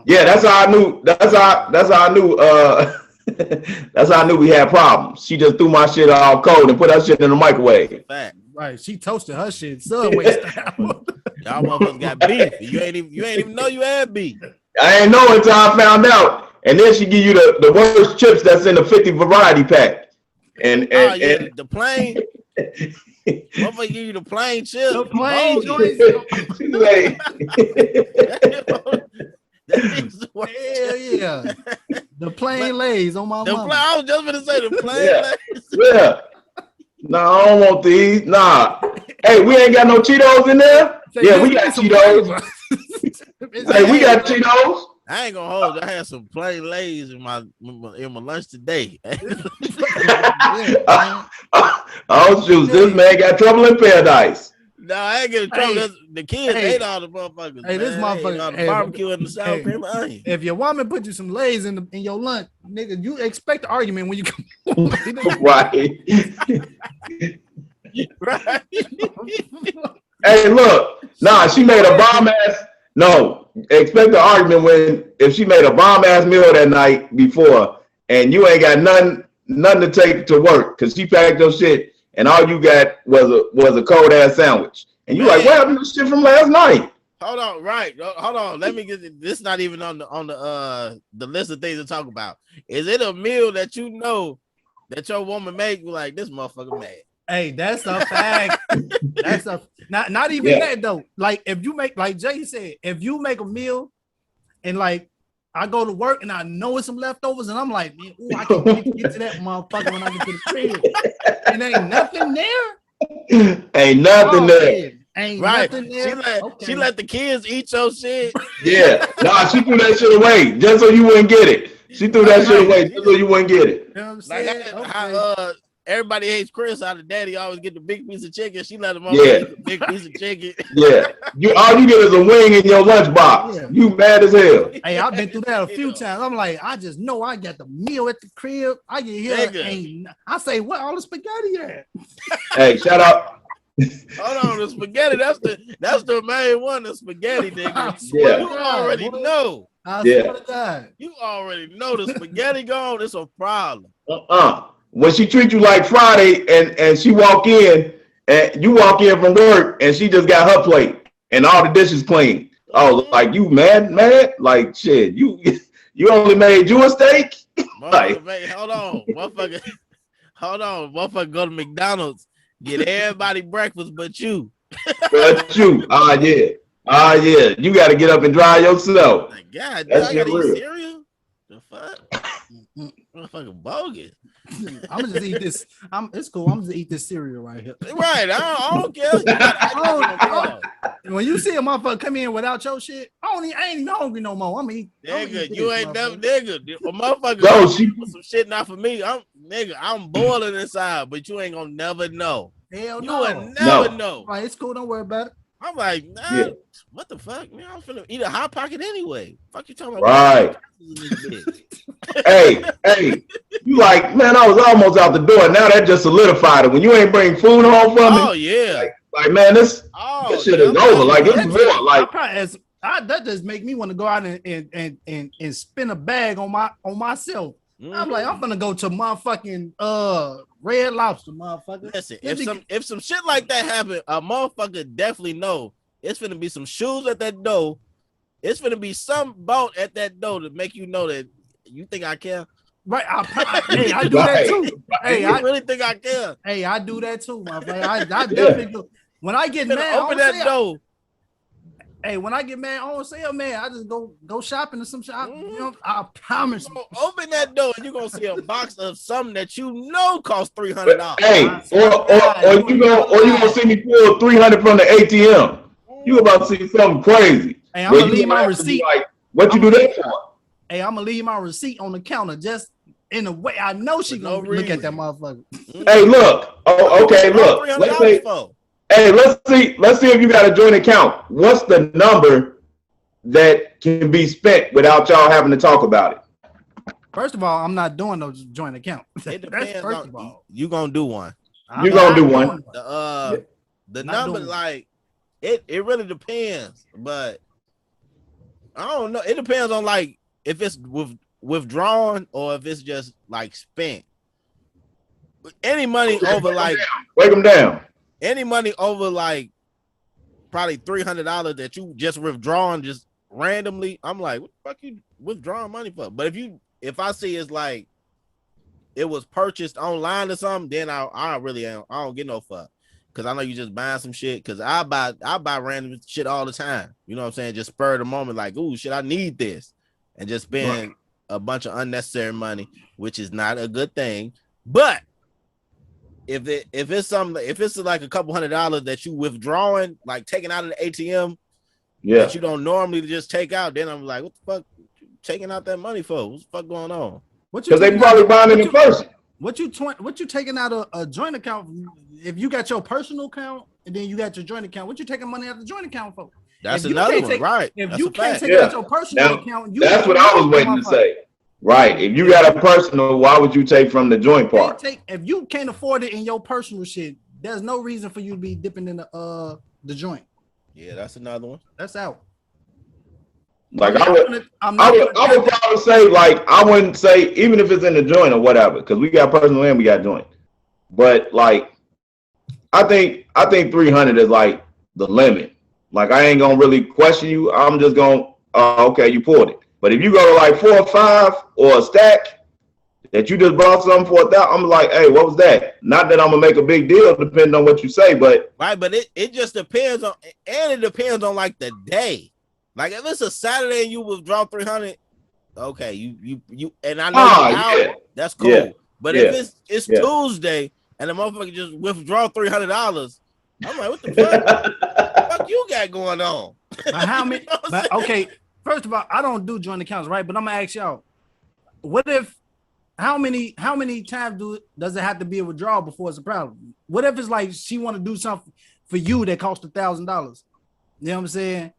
[SPEAKER 2] Yeah, that's how I knew. That's how I knew. That's how I knew we had problems. She just threw my shit all cold and put her shit in the microwave.
[SPEAKER 3] Right, she toasted her shit Subway style.
[SPEAKER 1] Y'all motherfuckers got beef. You ain't even know you had beef.
[SPEAKER 2] I ain't know until I found out. And then she give you the worst chips that's in the 50 variety pack. And
[SPEAKER 1] the plain. Motherfucker give you the plain chips.
[SPEAKER 3] The plain Hell yeah. The plain Lays on my mama.
[SPEAKER 1] I was just gonna say the plain Lays.
[SPEAKER 2] Yeah. Nah, I don't want these. Nah. Hey, we ain't got no Cheetos in there? Yeah, we got Cheetos. Hey, we got Cheetos.
[SPEAKER 1] I ain't gonna hold you. I had some plain Lays in my lunch today.
[SPEAKER 2] Oh shoot, this man got trouble in paradise.
[SPEAKER 1] No, I ain't getting trouble. The kids ate all the motherfuckers.
[SPEAKER 3] Hey, this motherfucker
[SPEAKER 1] all the barbecue in the sour cream and onion.
[SPEAKER 3] If your woman put you some Lays in your lunch, nigga, you expect the argument when you come.
[SPEAKER 2] Right.
[SPEAKER 1] Right.
[SPEAKER 2] Hey, look. Nah, she made a bomb ass. No, expect the argument if she made a bomb ass meal that night before, and you ain't got nothing to take to work because she packed your shit, and all you got was a cold ass sandwich, and you like, what happened to shit from last night?
[SPEAKER 1] Hold on, right? Hold on. Let me get this. Not even on the list of things to talk about. Is it a meal that you know that your woman make you like this motherfucker mad?
[SPEAKER 3] Hey, that's a fact. That's not even that though. Like if you make, like Jay said, if you make a meal and like I go to work and I know it's some leftovers and I'm like, man, ooh, I can get to that motherfucker when I get to the crib. And ain't nothing there.
[SPEAKER 2] Ain't nothing there.
[SPEAKER 3] Ain't
[SPEAKER 1] right.
[SPEAKER 3] Nothing there.
[SPEAKER 1] She let the kids eat your shit.
[SPEAKER 2] Yeah. Nah, she threw that shit away just so you wouldn't get it. She threw that shit away just so you wouldn't get it.
[SPEAKER 3] You know what I'm saying?
[SPEAKER 1] everybody hates Chris. How the daddy always get the big piece of chicken. She let him
[SPEAKER 2] Yeah.
[SPEAKER 1] eat the big piece of chicken.
[SPEAKER 2] Yeah. All you get is a wing in your lunchbox.
[SPEAKER 3] Yeah.
[SPEAKER 2] You mad as hell.
[SPEAKER 3] Hey, I've been through that a few times. I'm like, I just know I got the meal at the crib. I get here and I say, what all the spaghetti at?
[SPEAKER 2] Hey, shout out.
[SPEAKER 1] Hold on, the spaghetti. That's the main one. The spaghetti, nigga.
[SPEAKER 2] Yeah.
[SPEAKER 1] You already know.
[SPEAKER 3] I swear to God.
[SPEAKER 1] You already know the spaghetti gone. It's a problem.
[SPEAKER 2] When she treat you like Friday and she walk in and you walk in from work and she just got her plate and all the dishes clean. Oh, like you mad? Like shit. You only made you a steak?
[SPEAKER 1] Like, hold on, motherfucker. Go to McDonald's, get everybody breakfast but you.
[SPEAKER 2] But you. Yeah. You got to get up and dry yourself.
[SPEAKER 1] Like, God,
[SPEAKER 2] that's
[SPEAKER 1] I gotta
[SPEAKER 2] real.
[SPEAKER 1] eat cereal. The fuck? Motherfucking bogus.
[SPEAKER 3] I'm gonna just eat this. It's cool. I'm just eat this cereal right here.
[SPEAKER 1] Right. I don't care.
[SPEAKER 3] When you see a motherfucker come in without your shit, I ain't even hungry no more. I'm eat.
[SPEAKER 1] Nigga, you ain't never nigga. A motherfucker put some shit not for me. I'm boiling inside, but you ain't gonna never know.
[SPEAKER 3] Hell
[SPEAKER 1] you
[SPEAKER 3] no.
[SPEAKER 1] would never know.
[SPEAKER 3] Right, it's cool. Don't worry about it.
[SPEAKER 1] I'm like, nah, what the fuck, man? I'm finna eat a hot pocket anyway. Fuck you talking about?
[SPEAKER 2] Right. hey, you like, man, I was almost out the door. Now that just solidified it. When you ain't bring food home from me.
[SPEAKER 1] Oh yeah.
[SPEAKER 2] Like man, this shit is over. Like it's more. Like
[SPEAKER 3] that just make me want to go out and spin a bag on myself. Mm-hmm. I'm like, I'm gonna go to motherfucking Red Lobster, motherfucker.
[SPEAKER 1] Listen, if some shit like that happen, a motherfucker definitely know it's gonna be some shoes at that door. It's gonna be some boat at that door to make you know that you think I care.
[SPEAKER 3] Right, I do that too. Hey,
[SPEAKER 1] I really think I care.
[SPEAKER 3] Hey, I do that too, motherfucker. I definitely do. When I get mad,
[SPEAKER 1] open that door.
[SPEAKER 3] Hey, when I get mad on sale, man, I just go shopping or some shit. You know, I promise.
[SPEAKER 1] Open that door and you're gonna see a box of something that you know costs $300.
[SPEAKER 2] Hey, or you gonna see me pull 300 from the ATM. You about to see something crazy.
[SPEAKER 3] Hey, I'm gonna leave my receipt.
[SPEAKER 2] Like, what you do that for?
[SPEAKER 3] Hey, I'm gonna leave my receipt on the counter just in a way I know she gonna look at that motherfucker.
[SPEAKER 2] Hey, look. Oh, okay, look. Let's see if you got a joint account. What's the number that can be spent without y'all having to talk about it?
[SPEAKER 3] First of all, I'm not doing no joint account.
[SPEAKER 1] It depends on you gonna do one.
[SPEAKER 2] You gonna do one.
[SPEAKER 1] The number, like it really depends, but I don't know. It depends on like if it's withdrawn or if it's just like spent. Any money over like
[SPEAKER 2] break them down.
[SPEAKER 1] Any money over like probably $300 that you just withdrawn just randomly, I'm like, what the fuck you withdrawing money for? But if I see it's like it was purchased online or something, then I don't get no fuck. Cause I know you just buying some shit. Cause I buy random shit all the time. You know what I'm saying? Just spur of the moment, like, ooh, shit, I need this. And just spend a bunch of unnecessary money, which is not a good thing. But if it's like a couple $100 that you withdrawing, like taking out of the ATM, that you don't normally just take out, then I'm like, what the fuck you taking out that money for? What's the fuck going on?
[SPEAKER 2] Because they probably buying it in person.
[SPEAKER 3] What you taking out a joint account? If you got your personal account and then you got your joint account, what you taking money out of the joint account for?
[SPEAKER 1] That's another one, right?
[SPEAKER 3] If you can't take out your personal account,
[SPEAKER 2] that's what I was waiting to say. Right. If you got a personal, why would you take from the joint part?
[SPEAKER 3] If you can't afford it in your personal shit, there's no reason for you to be dipping in the joint.
[SPEAKER 1] Yeah, that's another one.
[SPEAKER 3] That's out.
[SPEAKER 2] Like I would probably say, like, I wouldn't say even if it's in the joint or whatever, because we got personal and we got joint. But like, I think 300 is like the limit. Like I ain't gonna really question you. I'm just gonna okay, you pulled it. But if you go to like 4 or 5 or a stack that you just bought something for $1,000, I'm like, hey, what was that? Not that I'm gonna make a big deal, depending on what you say, but
[SPEAKER 1] right. But it just depends on, and it depends on like the day. Like if it's a Saturday and you withdraw 300, okay, you and I know you're out, that's cool. Yeah. But if it's Tuesday and the motherfucker just withdraw $300, I'm like, what the fuck? Fuck you got going on?
[SPEAKER 3] How many? You know okay. First of all, I don't do joint accounts, right? But I'm gonna ask y'all, what if how many times does it have to be a withdrawal before it's a problem? What if it's like she want to do something for you that cost $1,000? You know what I'm saying?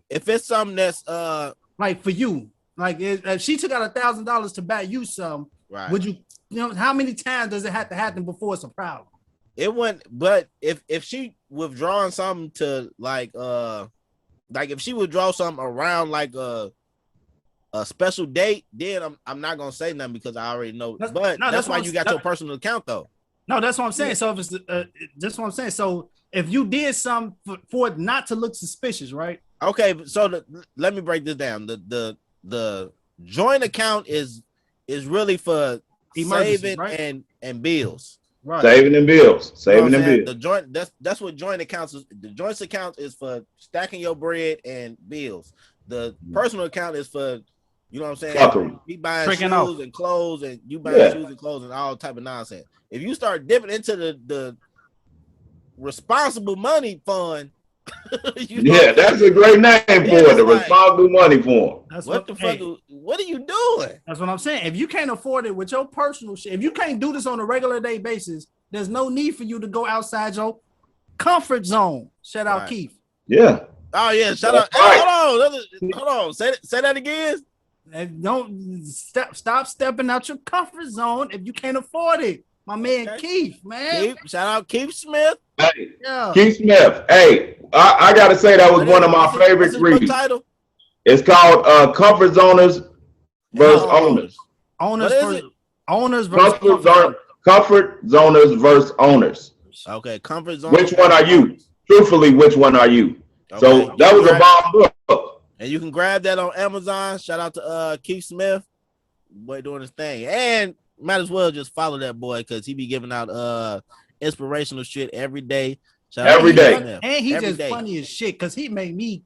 [SPEAKER 1] If it's something that's
[SPEAKER 3] like for you, like if she took out $1,000 to buy you some,
[SPEAKER 1] right,
[SPEAKER 3] would you know how many times does it have to happen before it's a problem?
[SPEAKER 1] It wouldn't, but if she withdrawing something to like if she withdraw something around like a special date, then I'm not gonna say nothing because I already know. That's why you got your personal account though.
[SPEAKER 3] No, that's what I'm saying. So if it's that's what I'm saying. So if you did something for it not to look suspicious, right?
[SPEAKER 1] Okay, so let me break this down. The joint account is really for saving and bills.
[SPEAKER 2] Right. Saving and bills.
[SPEAKER 1] The joint that's what joint accounts is. The joint account is for stacking your bread and bills. The personal account is for, you know what I'm saying?
[SPEAKER 2] Fuckery.
[SPEAKER 1] We buying shoes and clothes, and you buying shoes and clothes and all type of nonsense. If you start dipping into the responsible money fund,
[SPEAKER 2] that's a great name for it. The responsible money fund.
[SPEAKER 1] What the fuck? What are you doing?
[SPEAKER 3] That's what I'm saying. If you can't afford it with your personal shit, if you can't do this on a regular day basis, there's no need for you to go outside your comfort zone. Shout out Keith.
[SPEAKER 2] Yeah.
[SPEAKER 1] Oh yeah. Shout out. Hey, hold on. Say that again.
[SPEAKER 3] Don't stop stepping out your comfort zone if you can't afford it. My man Keith, man.
[SPEAKER 1] Shout out Keith Smith.
[SPEAKER 2] Hey, Keith Smith. Hey, I gotta say that was one of my favorite reads. It's called Comfort Zoners versus Owners.
[SPEAKER 3] Owners versus
[SPEAKER 2] Comfort Zoners versus Owners.
[SPEAKER 1] Okay, Comfort Zoners.
[SPEAKER 2] Which one are you? Truthfully, which one are you? Okay. So that was a bomb book.
[SPEAKER 1] And you can grab that on Amazon. Shout out to Keith Smith. Boy doing his thing. And might as well just follow that boy because he be giving out inspirational shit every day.
[SPEAKER 2] Every day.
[SPEAKER 3] And he's just funny as shit because he made me,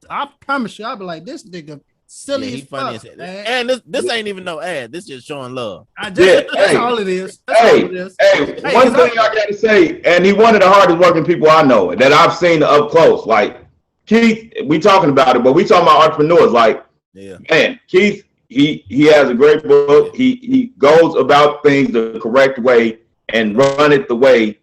[SPEAKER 3] I promise you, I'll be like, this nigga silly as fuck.
[SPEAKER 1] And this ain't even no ad. This just showing love.
[SPEAKER 3] That's all it is.
[SPEAKER 2] Hey, one thing I gotta say, and he one of the hardest working people I know that I've seen up close. Like Keith, we talking about it, but we talking about entrepreneurs. Like, man, Keith, he has a great book. He goes about things the correct way and run it the way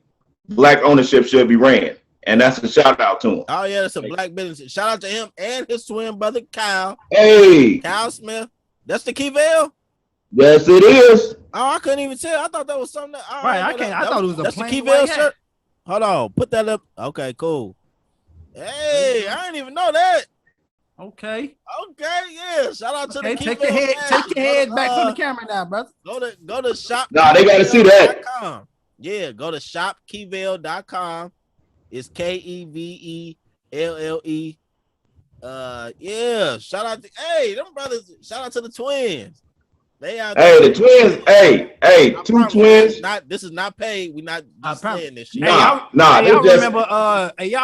[SPEAKER 2] Black ownership should be ran. And that's a shout out to him.
[SPEAKER 1] Oh, yeah, that's a Black business. Shout out to him and his twin brother, Kyle.
[SPEAKER 2] Hey.
[SPEAKER 1] Kyle Smith. That's the Keyville?
[SPEAKER 2] Yes, it is.
[SPEAKER 1] Oh, I couldn't even tell. I thought that was something.
[SPEAKER 3] I thought it was a
[SPEAKER 1] that's the Keyville shirt. Hold on. Put that up. Okay, cool. Hey, I didn't even know that.
[SPEAKER 3] Okay,
[SPEAKER 1] yeah. Shout out to the
[SPEAKER 3] take your head back from the camera now, brother.
[SPEAKER 1] Go to shop.
[SPEAKER 2] Nah, they gotta see that.
[SPEAKER 1] Yeah, go to shopkeyville.com. It's KEVELLE. Yeah. Shout out to them brothers. Shout out to the twins. They out there.
[SPEAKER 2] Hey, the twins. Hey, two twins.
[SPEAKER 1] This is not paid. We not saying this shit.
[SPEAKER 2] Y'all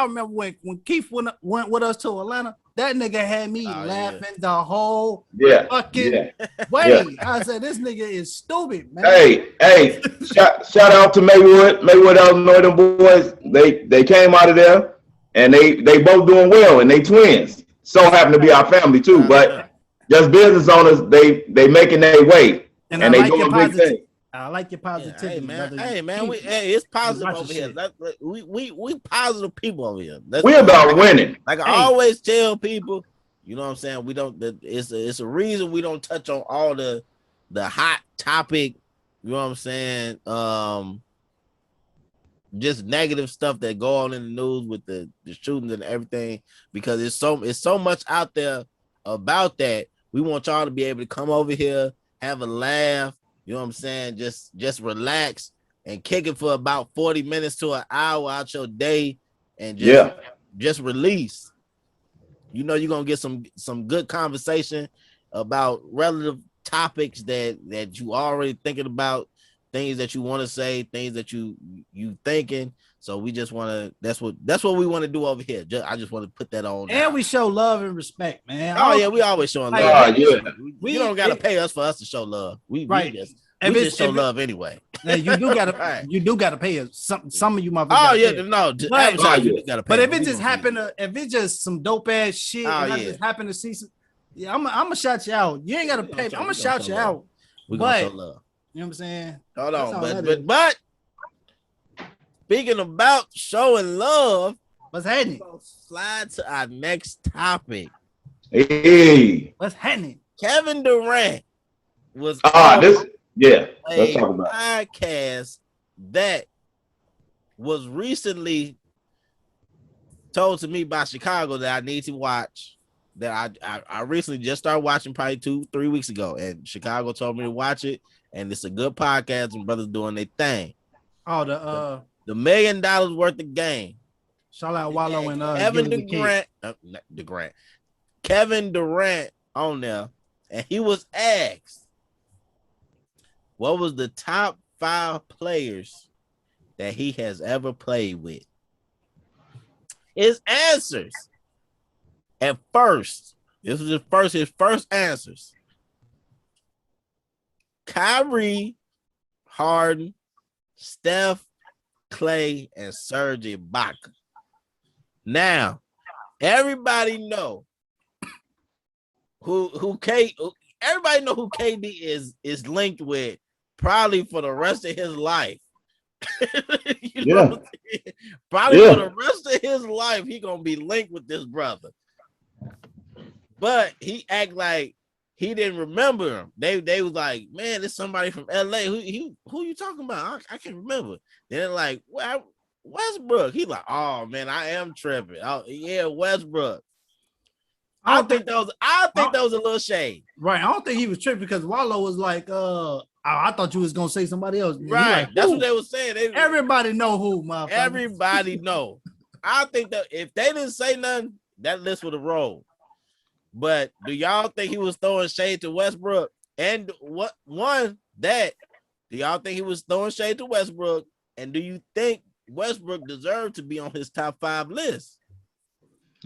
[SPEAKER 3] remember when Keith went with us to Atlanta? That nigga had me laughing the whole fucking way. I said, this nigga is stupid, man.
[SPEAKER 2] Hey, shout out to Maywood, Illinois, them boys. They came out of there and they both doing well and they twins. So happen to be our family too, but just business owners, they making their way and they doing big things.
[SPEAKER 3] I like your positivity,
[SPEAKER 1] hey man, it's positive over here. We positive people over here.
[SPEAKER 2] We about winning.
[SPEAKER 1] Like I always tell people, you know what I'm saying. We don't. It's a reason we don't touch on all the hot topic. You know what I'm saying. Just negative stuff that go on in the news with the shootings and everything because it's so much out there about that. We want y'all to be able to come over here, have a laugh. You know what I'm saying? Just relax and kick it for about 40 minutes to an hour out your day and just release. You know, you're going to get some good conversation about relative topics that you already thinking about, things that you want to say, things that you thinking. So we just want to, that's what we want to do over here. I just want to put that on.
[SPEAKER 3] And we show love and respect, man.
[SPEAKER 1] Oh yeah, we always showing love. You don't got to pay us for us to show love. We just show love anyway.
[SPEAKER 3] You do gotta pay us. Some of you motherfuckers.
[SPEAKER 1] Oh yeah, no.
[SPEAKER 3] You gotta pay. But if it just happened to, if it's just some dope ass shit, and I just happen to see some, I'm gonna shout you out. You ain't gotta pay. I'm gonna shout you out.
[SPEAKER 1] We're gonna show love.
[SPEAKER 3] You know what I'm saying?
[SPEAKER 1] Hold on, but speaking about showing love,
[SPEAKER 3] what's happening?
[SPEAKER 1] Slide to our next topic.
[SPEAKER 2] Hey,
[SPEAKER 3] what's happening?
[SPEAKER 1] Kevin Durant was
[SPEAKER 2] let's talk about
[SPEAKER 1] podcast that was recently told to me by Chicago that I need to watch. That I recently just started watching probably 2-3 weeks ago, and Chicago told me to watch it, and it's a good podcast and brothers doing their thing.
[SPEAKER 3] Oh, the
[SPEAKER 1] $1 million worth of game.
[SPEAKER 3] Shout out Wallow and
[SPEAKER 1] Kevin Durant on there, and he was asked what was the top 5 players that he has ever played with. His answers at first, this was his first answers. Kyrie, Harden, Steph, Clay, and Serge Ibaka. Now, everybody know who everybody know who KD is linked with probably for the rest of his life. Probably for the rest of his life, he gonna be linked with this brother. But he act like he didn't remember him. They was like, man, it's somebody from LA. Who you talking about? I can't remember. Then like, well, Westbrook. He like, oh man, I am tripping. Oh yeah, Westbrook. I think that was a little shade.
[SPEAKER 3] Right. I don't think he was tripping because Wallow was like, I thought you was gonna say somebody else.
[SPEAKER 1] Right.
[SPEAKER 3] Like,
[SPEAKER 1] that's what they were saying.
[SPEAKER 3] Everybody know who, motherfucker.
[SPEAKER 1] Everybody know. I think that if they didn't say nothing, that list would have rolled. But do y'all think he was throwing shade to Westbrook? And do y'all think he was throwing shade to Westbrook? And do you think Westbrook deserved to be on his top 5 list?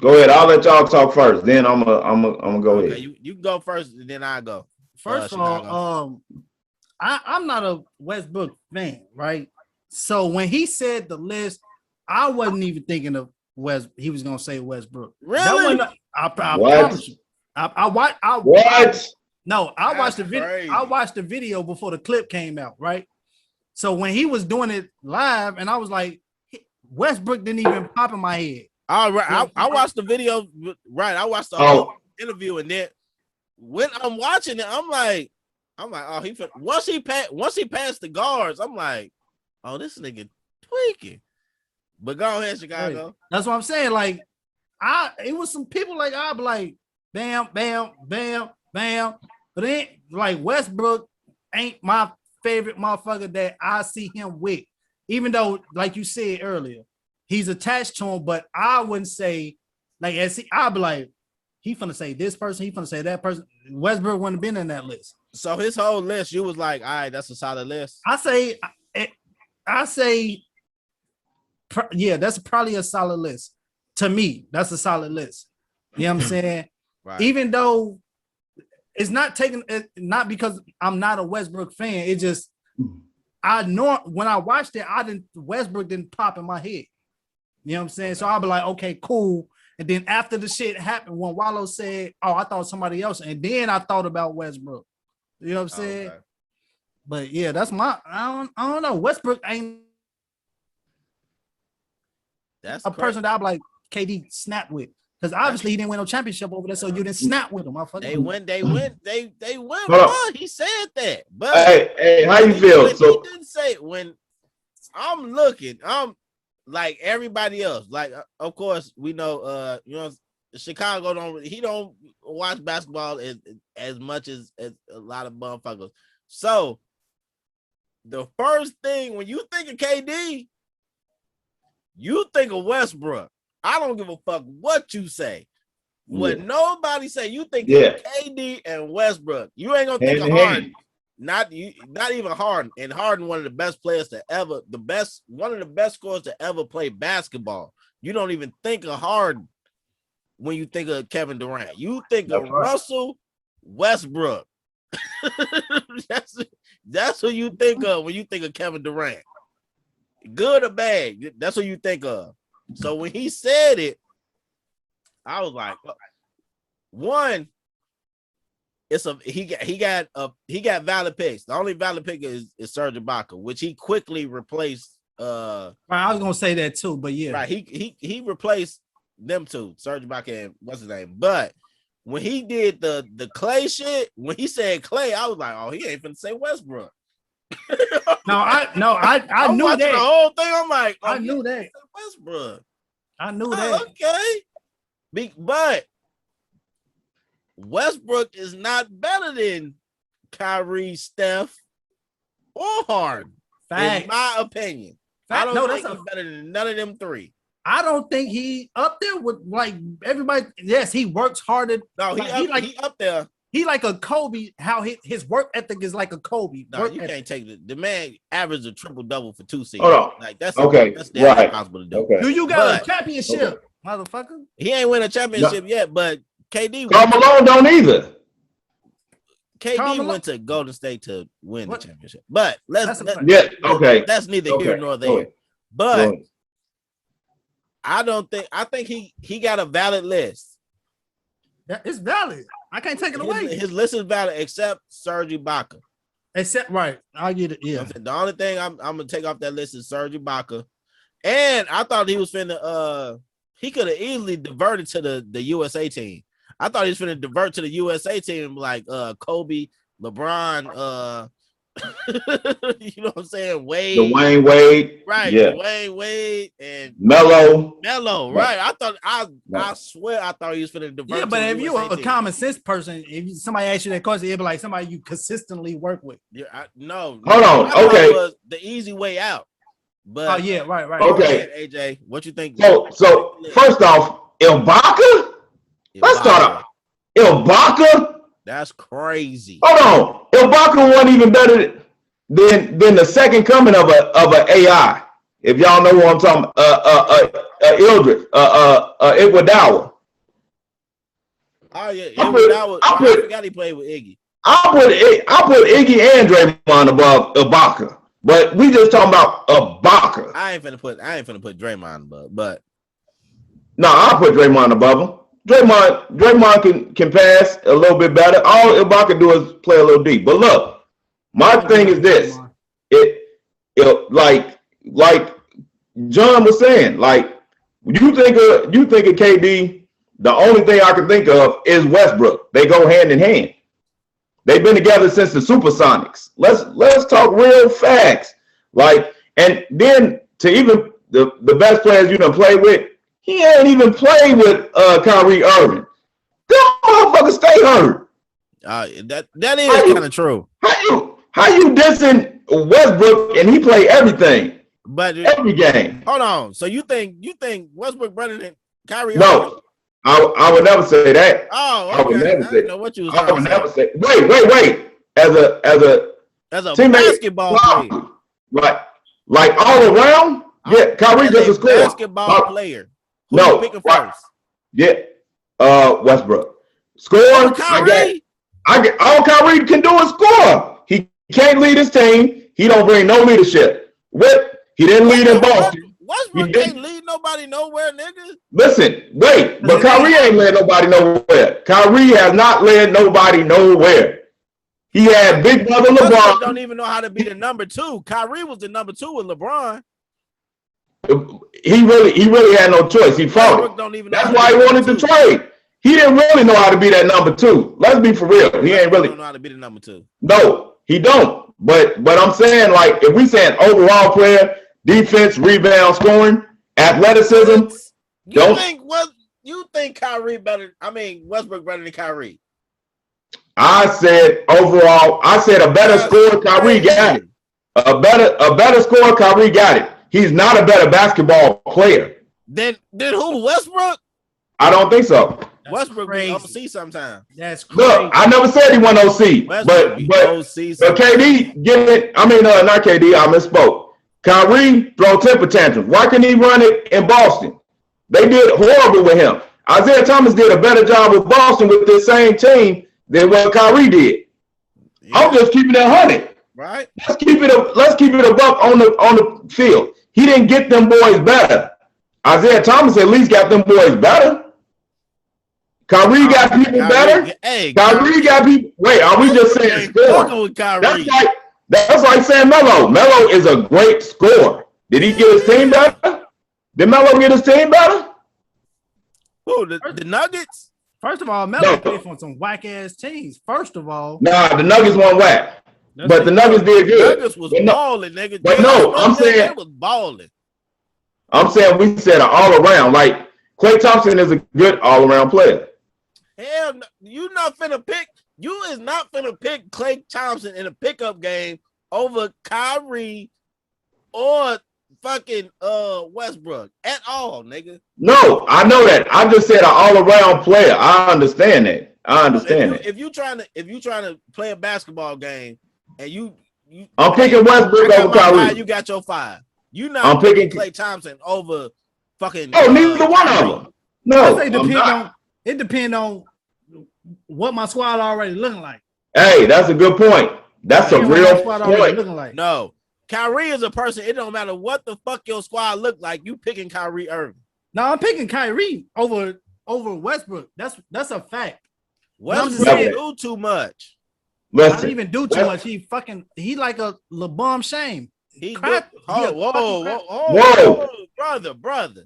[SPEAKER 2] Go ahead. I'll let y'all talk first. Then I'm gonna go ahead.
[SPEAKER 1] You go first, and then I go.
[SPEAKER 3] First of all, I'm not a Westbrook fan, right? So when he said the list, I wasn't even thinking of he was gonna say Westbrook.
[SPEAKER 1] Really?
[SPEAKER 3] I promise you. I watched the video. I watched the video before the clip came out, right? So when he was doing it live, and I was like, Westbrook didn't even pop in my head.
[SPEAKER 1] All right, I watched the video. Right, I watched the whole interview, and then when I'm watching it, I'm like, oh, once he passed the guards, I'm like, oh, this nigga tweaking. But go ahead, Chicago.
[SPEAKER 3] Right. That's what I'm saying. Like, it was some people like I'd be like, bam, bam, bam, bam. But then like Westbrook ain't my favorite motherfucker that I see him with. Even though, like you said earlier, he's attached to him, but I wouldn't say like I'd be like, he finna say this person, he finna say that person. Westbrook wouldn't have been in that list.
[SPEAKER 1] So his whole list, you was like, all right, that's a solid list.
[SPEAKER 3] I say, yeah, that's probably a solid list. To me, that's a solid list. You know what I'm saying?
[SPEAKER 1] Right.
[SPEAKER 3] Even though it's not because I'm not a Westbrook fan. It just, I know when I watched it, Westbrook didn't pop in my head. You know what I'm saying? So I'll be like, okay, cool. And then after the shit happened, when Wallow said, oh, I thought somebody else. And then I thought about Westbrook. You know what I'm saying? Okay. But yeah, that's I don't know. Westbrook ain't a person that I'm like KD snap with. Because obviously he didn't win no championship over there, so you didn't snap with him.
[SPEAKER 1] They went. He said that. But
[SPEAKER 2] hey, how you feel?
[SPEAKER 1] He didn't say when I'm looking, I'm like everybody else. Like, of course, we know Chicago don't watch basketball as much as a lot of motherfuckers. So the first thing when you think of KD, you think of Westbrook. I don't give a fuck what you say. What nobody say, you think of KD and Westbrook. You ain't gonna think of Harden. Not even Harden. And Harden, one of the best players to ever, one of the best scorers to ever play basketball. You don't even think of Harden when you think of Kevin Durant. You think of Russell Westbrook. That's what you think of when you think of Kevin Durant. Good or bad, that's what you think of. So when he said it, I was like, one, he got valid picks. The only valid pick is Serge Ibaka, which he quickly replaced.
[SPEAKER 3] I was gonna say that too, but yeah,
[SPEAKER 1] right. He replaced them two, Serge Ibaka and what's his name. But when he did the Clay shit, when he said Clay, I was like, oh, he ain't finna say Westbrook.
[SPEAKER 3] I knew that
[SPEAKER 1] the whole thing. I'm like,
[SPEAKER 3] I knew that
[SPEAKER 1] Westbrook.
[SPEAKER 3] I knew that.
[SPEAKER 1] Okay, but Westbrook is not better than Kyrie, Steph, or Harden. In my opinion. I don't think he's better than none of them three.
[SPEAKER 3] I don't think he up there with like everybody. Yes, he works harder.
[SPEAKER 1] No, he up there.
[SPEAKER 3] He like a Kobe. How his work ethic is like a Kobe.
[SPEAKER 1] No, you can't take the man averaged a triple double for 2 seasons.
[SPEAKER 2] Hold on.
[SPEAKER 1] Like that's
[SPEAKER 2] okay.
[SPEAKER 1] That's right. Impossible to do.
[SPEAKER 2] Okay.
[SPEAKER 3] Do you got a championship, motherfucker?
[SPEAKER 1] He ain't win a championship yet, but KD.
[SPEAKER 2] Karl Malone don't either.
[SPEAKER 1] KD went to Golden State to win the championship, but that's neither here nor there. But I think he got a valid list.
[SPEAKER 3] Yeah, it's valid. I can't take it away.
[SPEAKER 1] His list is valid except Serge Ibaka.
[SPEAKER 3] Except right, I get it. Yeah.
[SPEAKER 1] The only thing I'm gonna take off that list is Serge Ibaka, and I thought he was finna. He could have easily diverted to the USA team. I thought he was finna divert to the USA team like Kobe, LeBron, you know what I'm saying?
[SPEAKER 2] Dwayne Wade.
[SPEAKER 1] Right.
[SPEAKER 2] Yeah.
[SPEAKER 1] Dwayne Wade and
[SPEAKER 2] Melo.
[SPEAKER 1] Right. I swear I thought he was finna divert.
[SPEAKER 3] Yeah, but if you're a common sense person, if somebody asks you that question, it'd be like somebody you consistently work with.
[SPEAKER 1] Yeah, no.
[SPEAKER 2] Hold on. Okay.
[SPEAKER 1] It was the easy way out. But
[SPEAKER 3] right.
[SPEAKER 2] Okay.
[SPEAKER 1] AJ, what you think?
[SPEAKER 2] So first off, Ibaka? Let's start off. Ibaka?
[SPEAKER 1] That's crazy.
[SPEAKER 2] Hold on. Ibaka wasn't even better than the second coming of a AI. If y'all know what I'm talking about. Ildrid. Iguodala.
[SPEAKER 1] Oh yeah. I forgot he played with Iggy.
[SPEAKER 2] I put Iggy and Draymond above Ibaka. But we just talking about Ibaka.
[SPEAKER 1] I ain't finna put Draymond above, but
[SPEAKER 2] no, I'll put Draymond above him. Draymond can pass a little bit better. All Ibaka do is play a little deep. But look, my thing is this: it like John was saying, like you think of KD. The only thing I can think of is Westbrook. They go hand in hand. They've been together since the Supersonics. Let's talk real facts. Like, and then to even the best players you done play with. He ain't even played with Kyrie Irving. That motherfucker stay hurt.
[SPEAKER 1] That is kind of true.
[SPEAKER 2] How you dissing Westbrook and he play everything,
[SPEAKER 1] but
[SPEAKER 2] every game?
[SPEAKER 1] Hold on. So you think Westbrook better than Kyrie?
[SPEAKER 2] No, I would never say that.
[SPEAKER 1] Oh, okay.
[SPEAKER 2] I would never say.
[SPEAKER 1] Know what you was
[SPEAKER 2] I would never say. Wait. As
[SPEAKER 1] a basketball player,
[SPEAKER 2] right? Like all around. Yeah, Kyrie just a scorer.
[SPEAKER 1] Basketball player. Who
[SPEAKER 2] no,
[SPEAKER 1] you picking first?
[SPEAKER 2] Yeah, Westbrook. Score.
[SPEAKER 1] Kyrie.
[SPEAKER 2] All Kyrie can do is score. He can't lead his team. He don't bring no leadership. He didn't lead in Boston.
[SPEAKER 1] Westbrook can't lead nobody nowhere, nigga.
[SPEAKER 2] Listen, wait, but Kyrie ain't led nobody nowhere. Kyrie has not led nobody nowhere. He had big brother LeBron.
[SPEAKER 1] Westbrook don't even know how to be the number two. Kyrie was the number two with LeBron.
[SPEAKER 2] He really had no choice. He fought it. That's why he wanted to trade. He didn't really know how to be that number two. Let's be for real. He ain't really
[SPEAKER 1] know how to be the number two.
[SPEAKER 2] No, he don't. But I'm saying, like, if we saying overall player, defense, rebound, scoring, athleticism,
[SPEAKER 1] you think Kyrie better? I mean, Westbrook better than Kyrie?
[SPEAKER 2] I said overall. I said a better scorer. Kyrie got it. A better scorer. Kyrie got it. He's not a better basketball player.
[SPEAKER 1] Then who? Westbrook?
[SPEAKER 2] I don't think so.
[SPEAKER 1] Westbrook be OC sometimes.
[SPEAKER 3] That's crazy.
[SPEAKER 2] Look, I never said he won OC, but KD get it. I mean, not KD. I misspoke. Kyrie throw temper tantrums. Why couldn't he run it in Boston? They did horrible with him. Isaiah Thomas did a better job with Boston with this same team than what Kyrie did. Yeah. I'm just keeping it 100.
[SPEAKER 1] Right.
[SPEAKER 2] Let's keep it a buck on the field. He didn't get them boys better. Isaiah Thomas at least got them boys better. Kyrie got people better.
[SPEAKER 1] Hey,
[SPEAKER 2] Kyrie got people. Wait, are we just saying score? That's like saying Melo. Melo is a great scorer. Did he get his team better? Did Melo get his team better?
[SPEAKER 1] Who, the Nuggets?
[SPEAKER 3] First of all, Melo played for some whack ass teams. First of all,
[SPEAKER 2] nah, the Nuggets weren't whack, but the Nuggets did good.
[SPEAKER 1] Nuggets was balling, nigga.
[SPEAKER 2] But no, I'm saying
[SPEAKER 1] they was balling.
[SPEAKER 2] I'm saying we said an all around. Like Klay Thompson is a good all around player.
[SPEAKER 1] Hell, you not finna pick. You is not finna pick Klay Thompson in a pickup game over Kyrie or fucking Westbrook at all, nigga.
[SPEAKER 2] No, I know that. I just said an all around player. I understand that.
[SPEAKER 1] If you trying to play a basketball game and you
[SPEAKER 2] I'm picking Westbrook over Kyrie.
[SPEAKER 1] You got your 5. You not
[SPEAKER 2] I'm picking
[SPEAKER 1] Klay Thompson over fucking.
[SPEAKER 2] Oh, neither one of them. No,
[SPEAKER 3] it depends on what my squad already looking like.
[SPEAKER 2] Hey, that's a good point. That's a real point.
[SPEAKER 3] Like.
[SPEAKER 1] No, Kyrie is a person. It don't matter what the fuck your squad look like. You picking Kyrie Irving.
[SPEAKER 3] No, I'm picking Kyrie over Westbrook. That's a fact.
[SPEAKER 1] Westbrook do too much.
[SPEAKER 3] Listen, I didn't even do too much. He like a LeBron shame.
[SPEAKER 2] Whoa,
[SPEAKER 1] brother.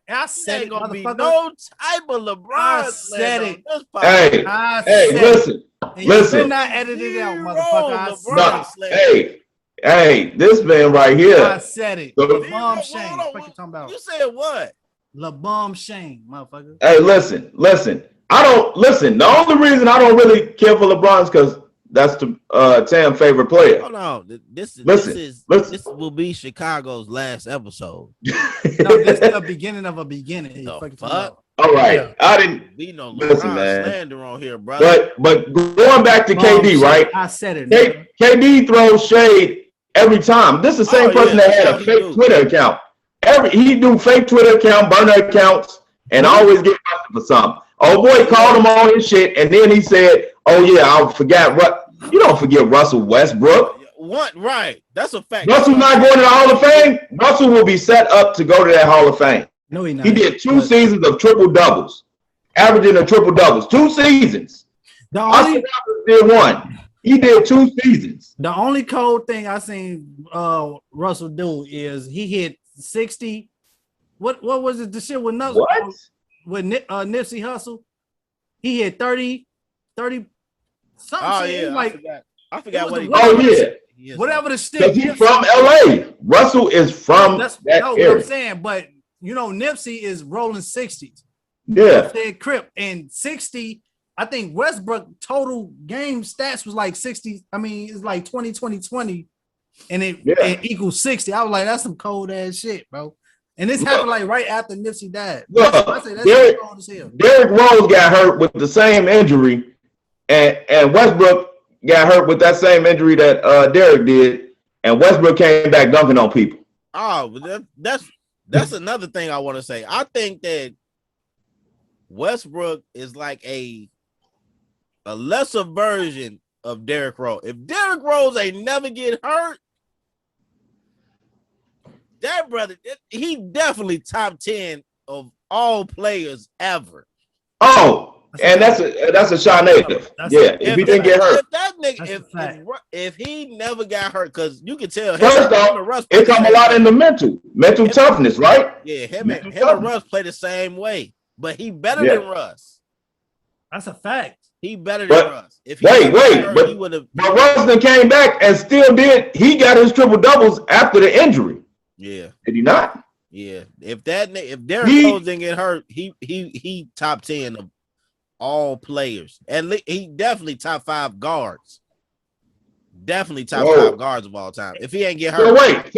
[SPEAKER 3] I said
[SPEAKER 1] ain't gonna be no type of LeBron.
[SPEAKER 3] I said it.
[SPEAKER 2] Hey, listen.
[SPEAKER 3] You not edit it out, motherfucker.
[SPEAKER 2] Hey, this man right here.
[SPEAKER 3] I said it. LeBron Shane. What you talking about?
[SPEAKER 1] You said what?
[SPEAKER 3] LeBron Shane, motherfucker.
[SPEAKER 2] Hey, listen. I don't listen. The only reason I don't really care for LeBron is because that's the Tam's favorite player.
[SPEAKER 1] Hold on. This will be Chicago's last episode.
[SPEAKER 3] No, this is the beginning of a beginning.
[SPEAKER 2] Fuck? All right. Yeah. I didn't
[SPEAKER 1] be no LeBron slander on here, bro.
[SPEAKER 2] But going back to KD, right?
[SPEAKER 3] I said it.
[SPEAKER 2] KD throws shade every time. This is the same person that had a fake Twitter account. He do fake Twitter account, burner accounts, and always get busted for something. Oh boy called him on his shit, and then he said, "Oh yeah, I forgot what." You don't forget Russell Westbrook.
[SPEAKER 1] What? Right. That's a fact.
[SPEAKER 2] Russell not going to the Hall of Fame. Russell will be set up to go to that Hall of Fame.
[SPEAKER 3] No, he not.
[SPEAKER 2] He did 2 seasons of triple doubles, averaging a triple doubles. 2 seasons. Russell did 1. He did 2 seasons.
[SPEAKER 3] The only cold thing I seen Russell do is he hit 60. What was it? The shit with Nuts?
[SPEAKER 2] What?
[SPEAKER 3] With Nipsey Hussle, he hit 30. Something.
[SPEAKER 1] Oh yeah, I forgot what he did.
[SPEAKER 2] Oh yeah,
[SPEAKER 3] whatever the stick.
[SPEAKER 2] He's from LA. Russell is from that area.
[SPEAKER 3] What I'm saying, but you know, Nipsey is rolling 60s.
[SPEAKER 2] Yeah,
[SPEAKER 3] Crip and 60. I think Westbrook total game stats was like 60. I mean, it's like 20, and it equals 60. I was like, that's some cold ass shit, bro. And this happened like right after Nipsey died. I say that's cold as hell.
[SPEAKER 2] Derrick Rose got hurt with the same injury. And Westbrook got hurt with that same injury that Derrick did, and Westbrook came back dunking on people.
[SPEAKER 1] Oh, that's another thing I want to say. I think that Westbrook is like a lesser version of Derrick Rose. If Derrick Rose ain't never get hurt, that brother, he definitely top 10 of all players ever.
[SPEAKER 2] Oh. And that's a shot native. If he didn't get hurt.
[SPEAKER 1] If he never got hurt, because you can tell.
[SPEAKER 2] First off, it come a lot in the mental toughness, right?
[SPEAKER 1] Yeah, him and Russ play the same way, but he better than Russ.
[SPEAKER 3] That's a fact.
[SPEAKER 1] He better than Russ.
[SPEAKER 2] If he but Russ came back and still did. He got his triple doubles after the injury.
[SPEAKER 1] Yeah,
[SPEAKER 2] did he not?
[SPEAKER 1] Yeah. If Derrick Rose didn't get hurt, he top 10 of all players, and he definitely top 5 guards. Definitely top 5 guards of all time. If he ain't get hurt.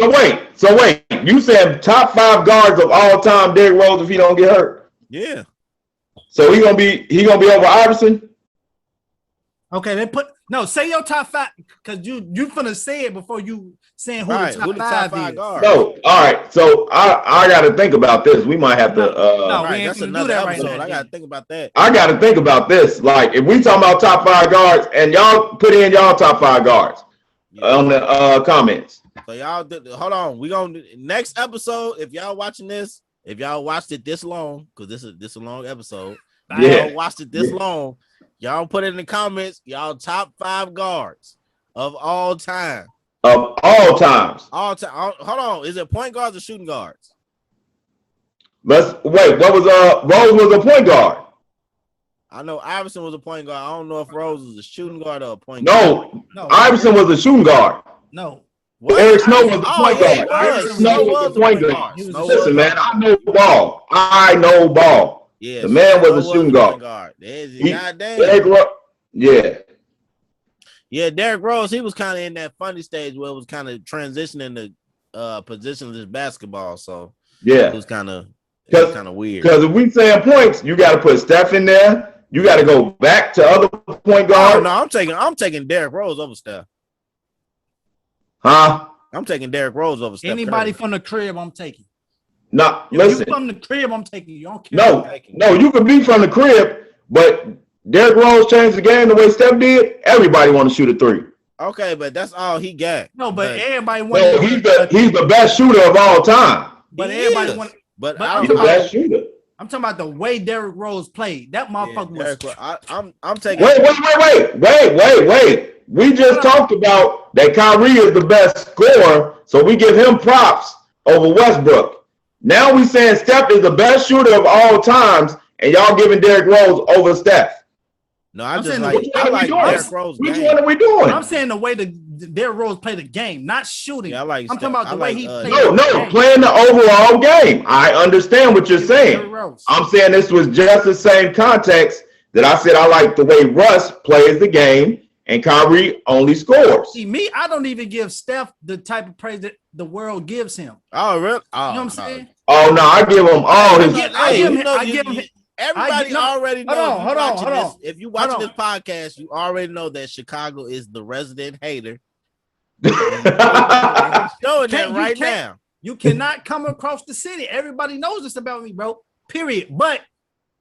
[SPEAKER 2] So wait. You said top 5 guards of all time, Derrick Rose, if he don't get hurt.
[SPEAKER 1] Yeah.
[SPEAKER 2] So he gonna be over Iverson.
[SPEAKER 3] Okay, say your top 5 because you finna say it before you saying who the top 5 is.
[SPEAKER 2] Guards. No, all right. So I got to think about this. We might have to.
[SPEAKER 1] That's another episode. I got to think about that.
[SPEAKER 2] I got to think about this. Like if we talking about top 5 guards, and y'all put in y'all top 5 guards on the comments.
[SPEAKER 1] So y'all, hold on. We gonna next episode. If y'all watching this, if y'all watched it this long, because this is a long episode, Y'all watched it this long. Y'all put it in the comments. Y'all top 5 guards of all time.
[SPEAKER 2] Of all times.
[SPEAKER 1] All time. Hold on. Is it point guards or shooting guards?
[SPEAKER 2] Let's wait. What was Rose was a point guard?
[SPEAKER 1] I know Iverson was a point guard. I don't know if Rose was a shooting guard or a point guard.
[SPEAKER 2] No. Iverson was a shooting guard.
[SPEAKER 3] No.
[SPEAKER 2] What? Eric Snow was a point guard. Eric Snow was a point guard. Listen, man, I know ball.
[SPEAKER 1] Yeah,
[SPEAKER 2] the man was a shooting guard.
[SPEAKER 1] Derrick Rose, he was kind of in that funny stage where it was kind of transitioning to positions in basketball. So it was kind of weird.
[SPEAKER 2] Because if we saying points, you got to put Steph in there. You got to go back to other point guards.
[SPEAKER 1] No, I'm taking Derrick Rose over Steph.
[SPEAKER 2] Huh?
[SPEAKER 1] I'm taking Derrick Rose over Steph.
[SPEAKER 3] Anybody from the crib, I'm taking.
[SPEAKER 2] No, listen.
[SPEAKER 3] You from the crib, I'm taking you. I don't care.
[SPEAKER 2] No, you can be from the crib, but Derrick Rose changed the game the way Steph did. Everybody want to shoot a 3.
[SPEAKER 1] Okay, but that's all he got.
[SPEAKER 3] No, but everybody
[SPEAKER 2] wants. No, he's the best shooter of all time.
[SPEAKER 3] But everybody want.
[SPEAKER 1] But
[SPEAKER 2] he's the best shooter.
[SPEAKER 3] I'm talking about the way Derrick Rose played. That motherfucker was.
[SPEAKER 1] I'm taking.
[SPEAKER 2] Wait. We just talked about that Kyrie is the best scorer, so we give him props over Westbrook. Now we saying Steph is the best shooter of all times, and y'all giving Derrick Rose over Steph.
[SPEAKER 1] No, I like Derrick Rose.
[SPEAKER 2] Which one are we doing?
[SPEAKER 3] I'm saying the way Derrick Rose played the game, not shooting.
[SPEAKER 1] Yeah, I'm
[SPEAKER 3] talking about the way he played.
[SPEAKER 2] No, playing the overall game. I understand what you're saying. I'm saying this was just the same context that I said I like the way Russ plays the game and Kyrie only scores.
[SPEAKER 3] See, me, I don't even give Steph the type of praise that the world gives him.
[SPEAKER 1] Oh, really?
[SPEAKER 3] You know what I'm saying?
[SPEAKER 2] Oh, no, I give him all his.
[SPEAKER 3] I give him.
[SPEAKER 1] Everybody already knows. Hold on. If you watching this podcast, you already know that Chicago is the resident hater. Showing that right now.
[SPEAKER 3] You cannot come across the city. Everybody knows this about me, bro. Period. But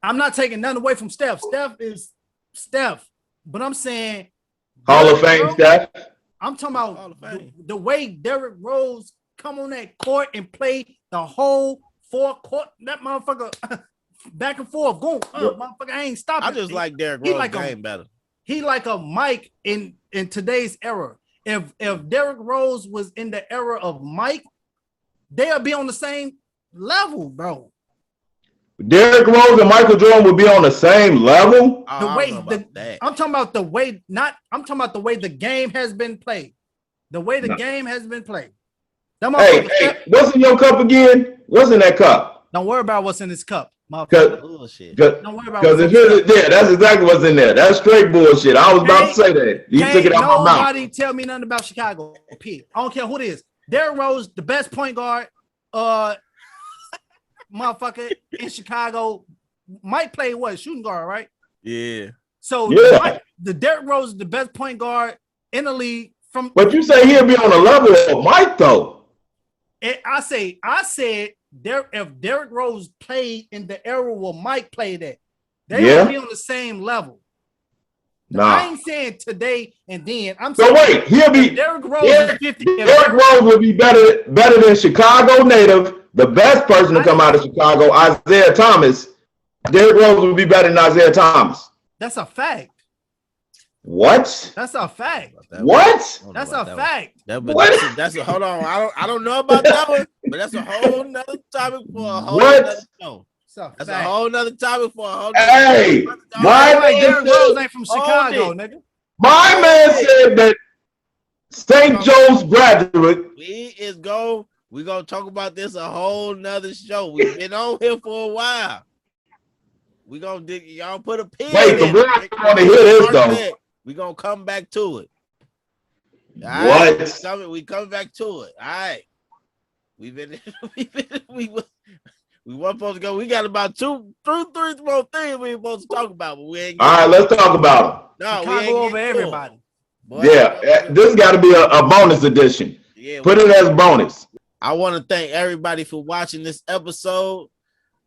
[SPEAKER 3] I'm not taking nothing away from Steph. Steph is Steph. But I'm saying
[SPEAKER 2] Hall of Fame, Steph.
[SPEAKER 3] I'm talking about the way Derrick Rose come on that court and play the whole 4 court. That motherfucker back and forth, going, motherfucker, I ain't stopping.
[SPEAKER 1] I just like Derrick Rose game better.
[SPEAKER 3] He like a Mike in today's era. If Derrick Rose was in the era of Mike, they'll be on the same level, bro.
[SPEAKER 2] Derrick Rose and Michael Jordan would be on the same level.
[SPEAKER 3] I'm talking about the way. I'm talking about the way the game has been played. The way the game has been played.
[SPEAKER 2] Hey, what's in your cup again? What's in that cup?
[SPEAKER 3] Don't worry about what's in this cup.
[SPEAKER 2] Bullshit.
[SPEAKER 3] Don't worry about
[SPEAKER 2] that's exactly what's in there. That's straight bullshit. I was about to say that. You took it out my mouth.
[SPEAKER 3] Nobody tell me nothing about Chicago. P. I don't care who it is. Derrick Rose, the best point guard, motherfucker in Chicago. Might play what? Shooting guard, right?
[SPEAKER 1] Yeah.
[SPEAKER 3] So the Derrick Rose is the best point guard in the league.
[SPEAKER 2] But you say he'll be on the level of Mike though.
[SPEAKER 3] I said if Derrick Rose played in the era where Mike played at, they would be on the same level. Nah. I ain't saying today and then. I'm saying
[SPEAKER 2] wait, he'll be
[SPEAKER 3] Derrick Rose.
[SPEAKER 2] Derrick Rose will be better than Chicago native, the best person to come out of Chicago, Isaiah Thomas. Derrick Rose will be better than Isaiah Thomas.
[SPEAKER 3] That's a fact.
[SPEAKER 2] What?
[SPEAKER 3] That's a fact.
[SPEAKER 2] What?
[SPEAKER 3] That's a fact.
[SPEAKER 1] That's a hold on. I don't know about that one, but that's a whole nother topic for a whole nother show. That's a whole nother topic for a whole nother
[SPEAKER 2] Hey, my man
[SPEAKER 3] Derrick Rose ain't from Chicago, nigga.
[SPEAKER 2] My man said that St. Joe's graduate.
[SPEAKER 1] We're gonna talk about this a whole nother show. We've been on here for a while. We're gonna dig y'all put a pin.
[SPEAKER 2] Wait, the world want to hear this though.
[SPEAKER 1] We're gonna come back to it.
[SPEAKER 2] What?
[SPEAKER 1] We come back to it. All right. We weren't supposed to go. We got about three more things we ain't supposed to talk about, but we ain't.
[SPEAKER 2] All right, let's talk about
[SPEAKER 1] them. No,
[SPEAKER 3] Chicago
[SPEAKER 1] we ain't
[SPEAKER 3] over everybody.
[SPEAKER 2] This got to be a bonus edition. Yeah, put it as bonus.
[SPEAKER 1] I want to thank everybody for watching this episode.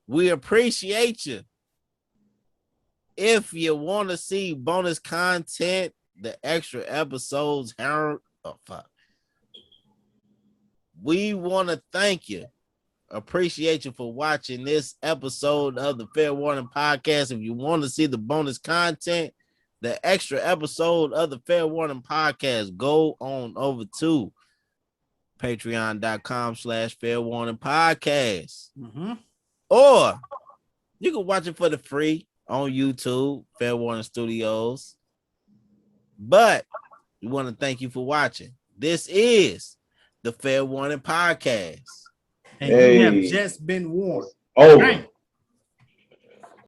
[SPEAKER 1] We appreciate you. If you want to see bonus content, the extra episodes, we want to thank you appreciate you for watching this episode of the Fair Warning Podcast. If you want to see the bonus content, the extra episode of the Fair Warning Podcast, go on over to patreon.com/Fair Warning Podcast. Or you can watch it for the free on YouTube, Fair Warning Studios. But we want to thank you for watching. This is the Fair Warning Podcast.
[SPEAKER 3] And you have just been warned.
[SPEAKER 2] Over.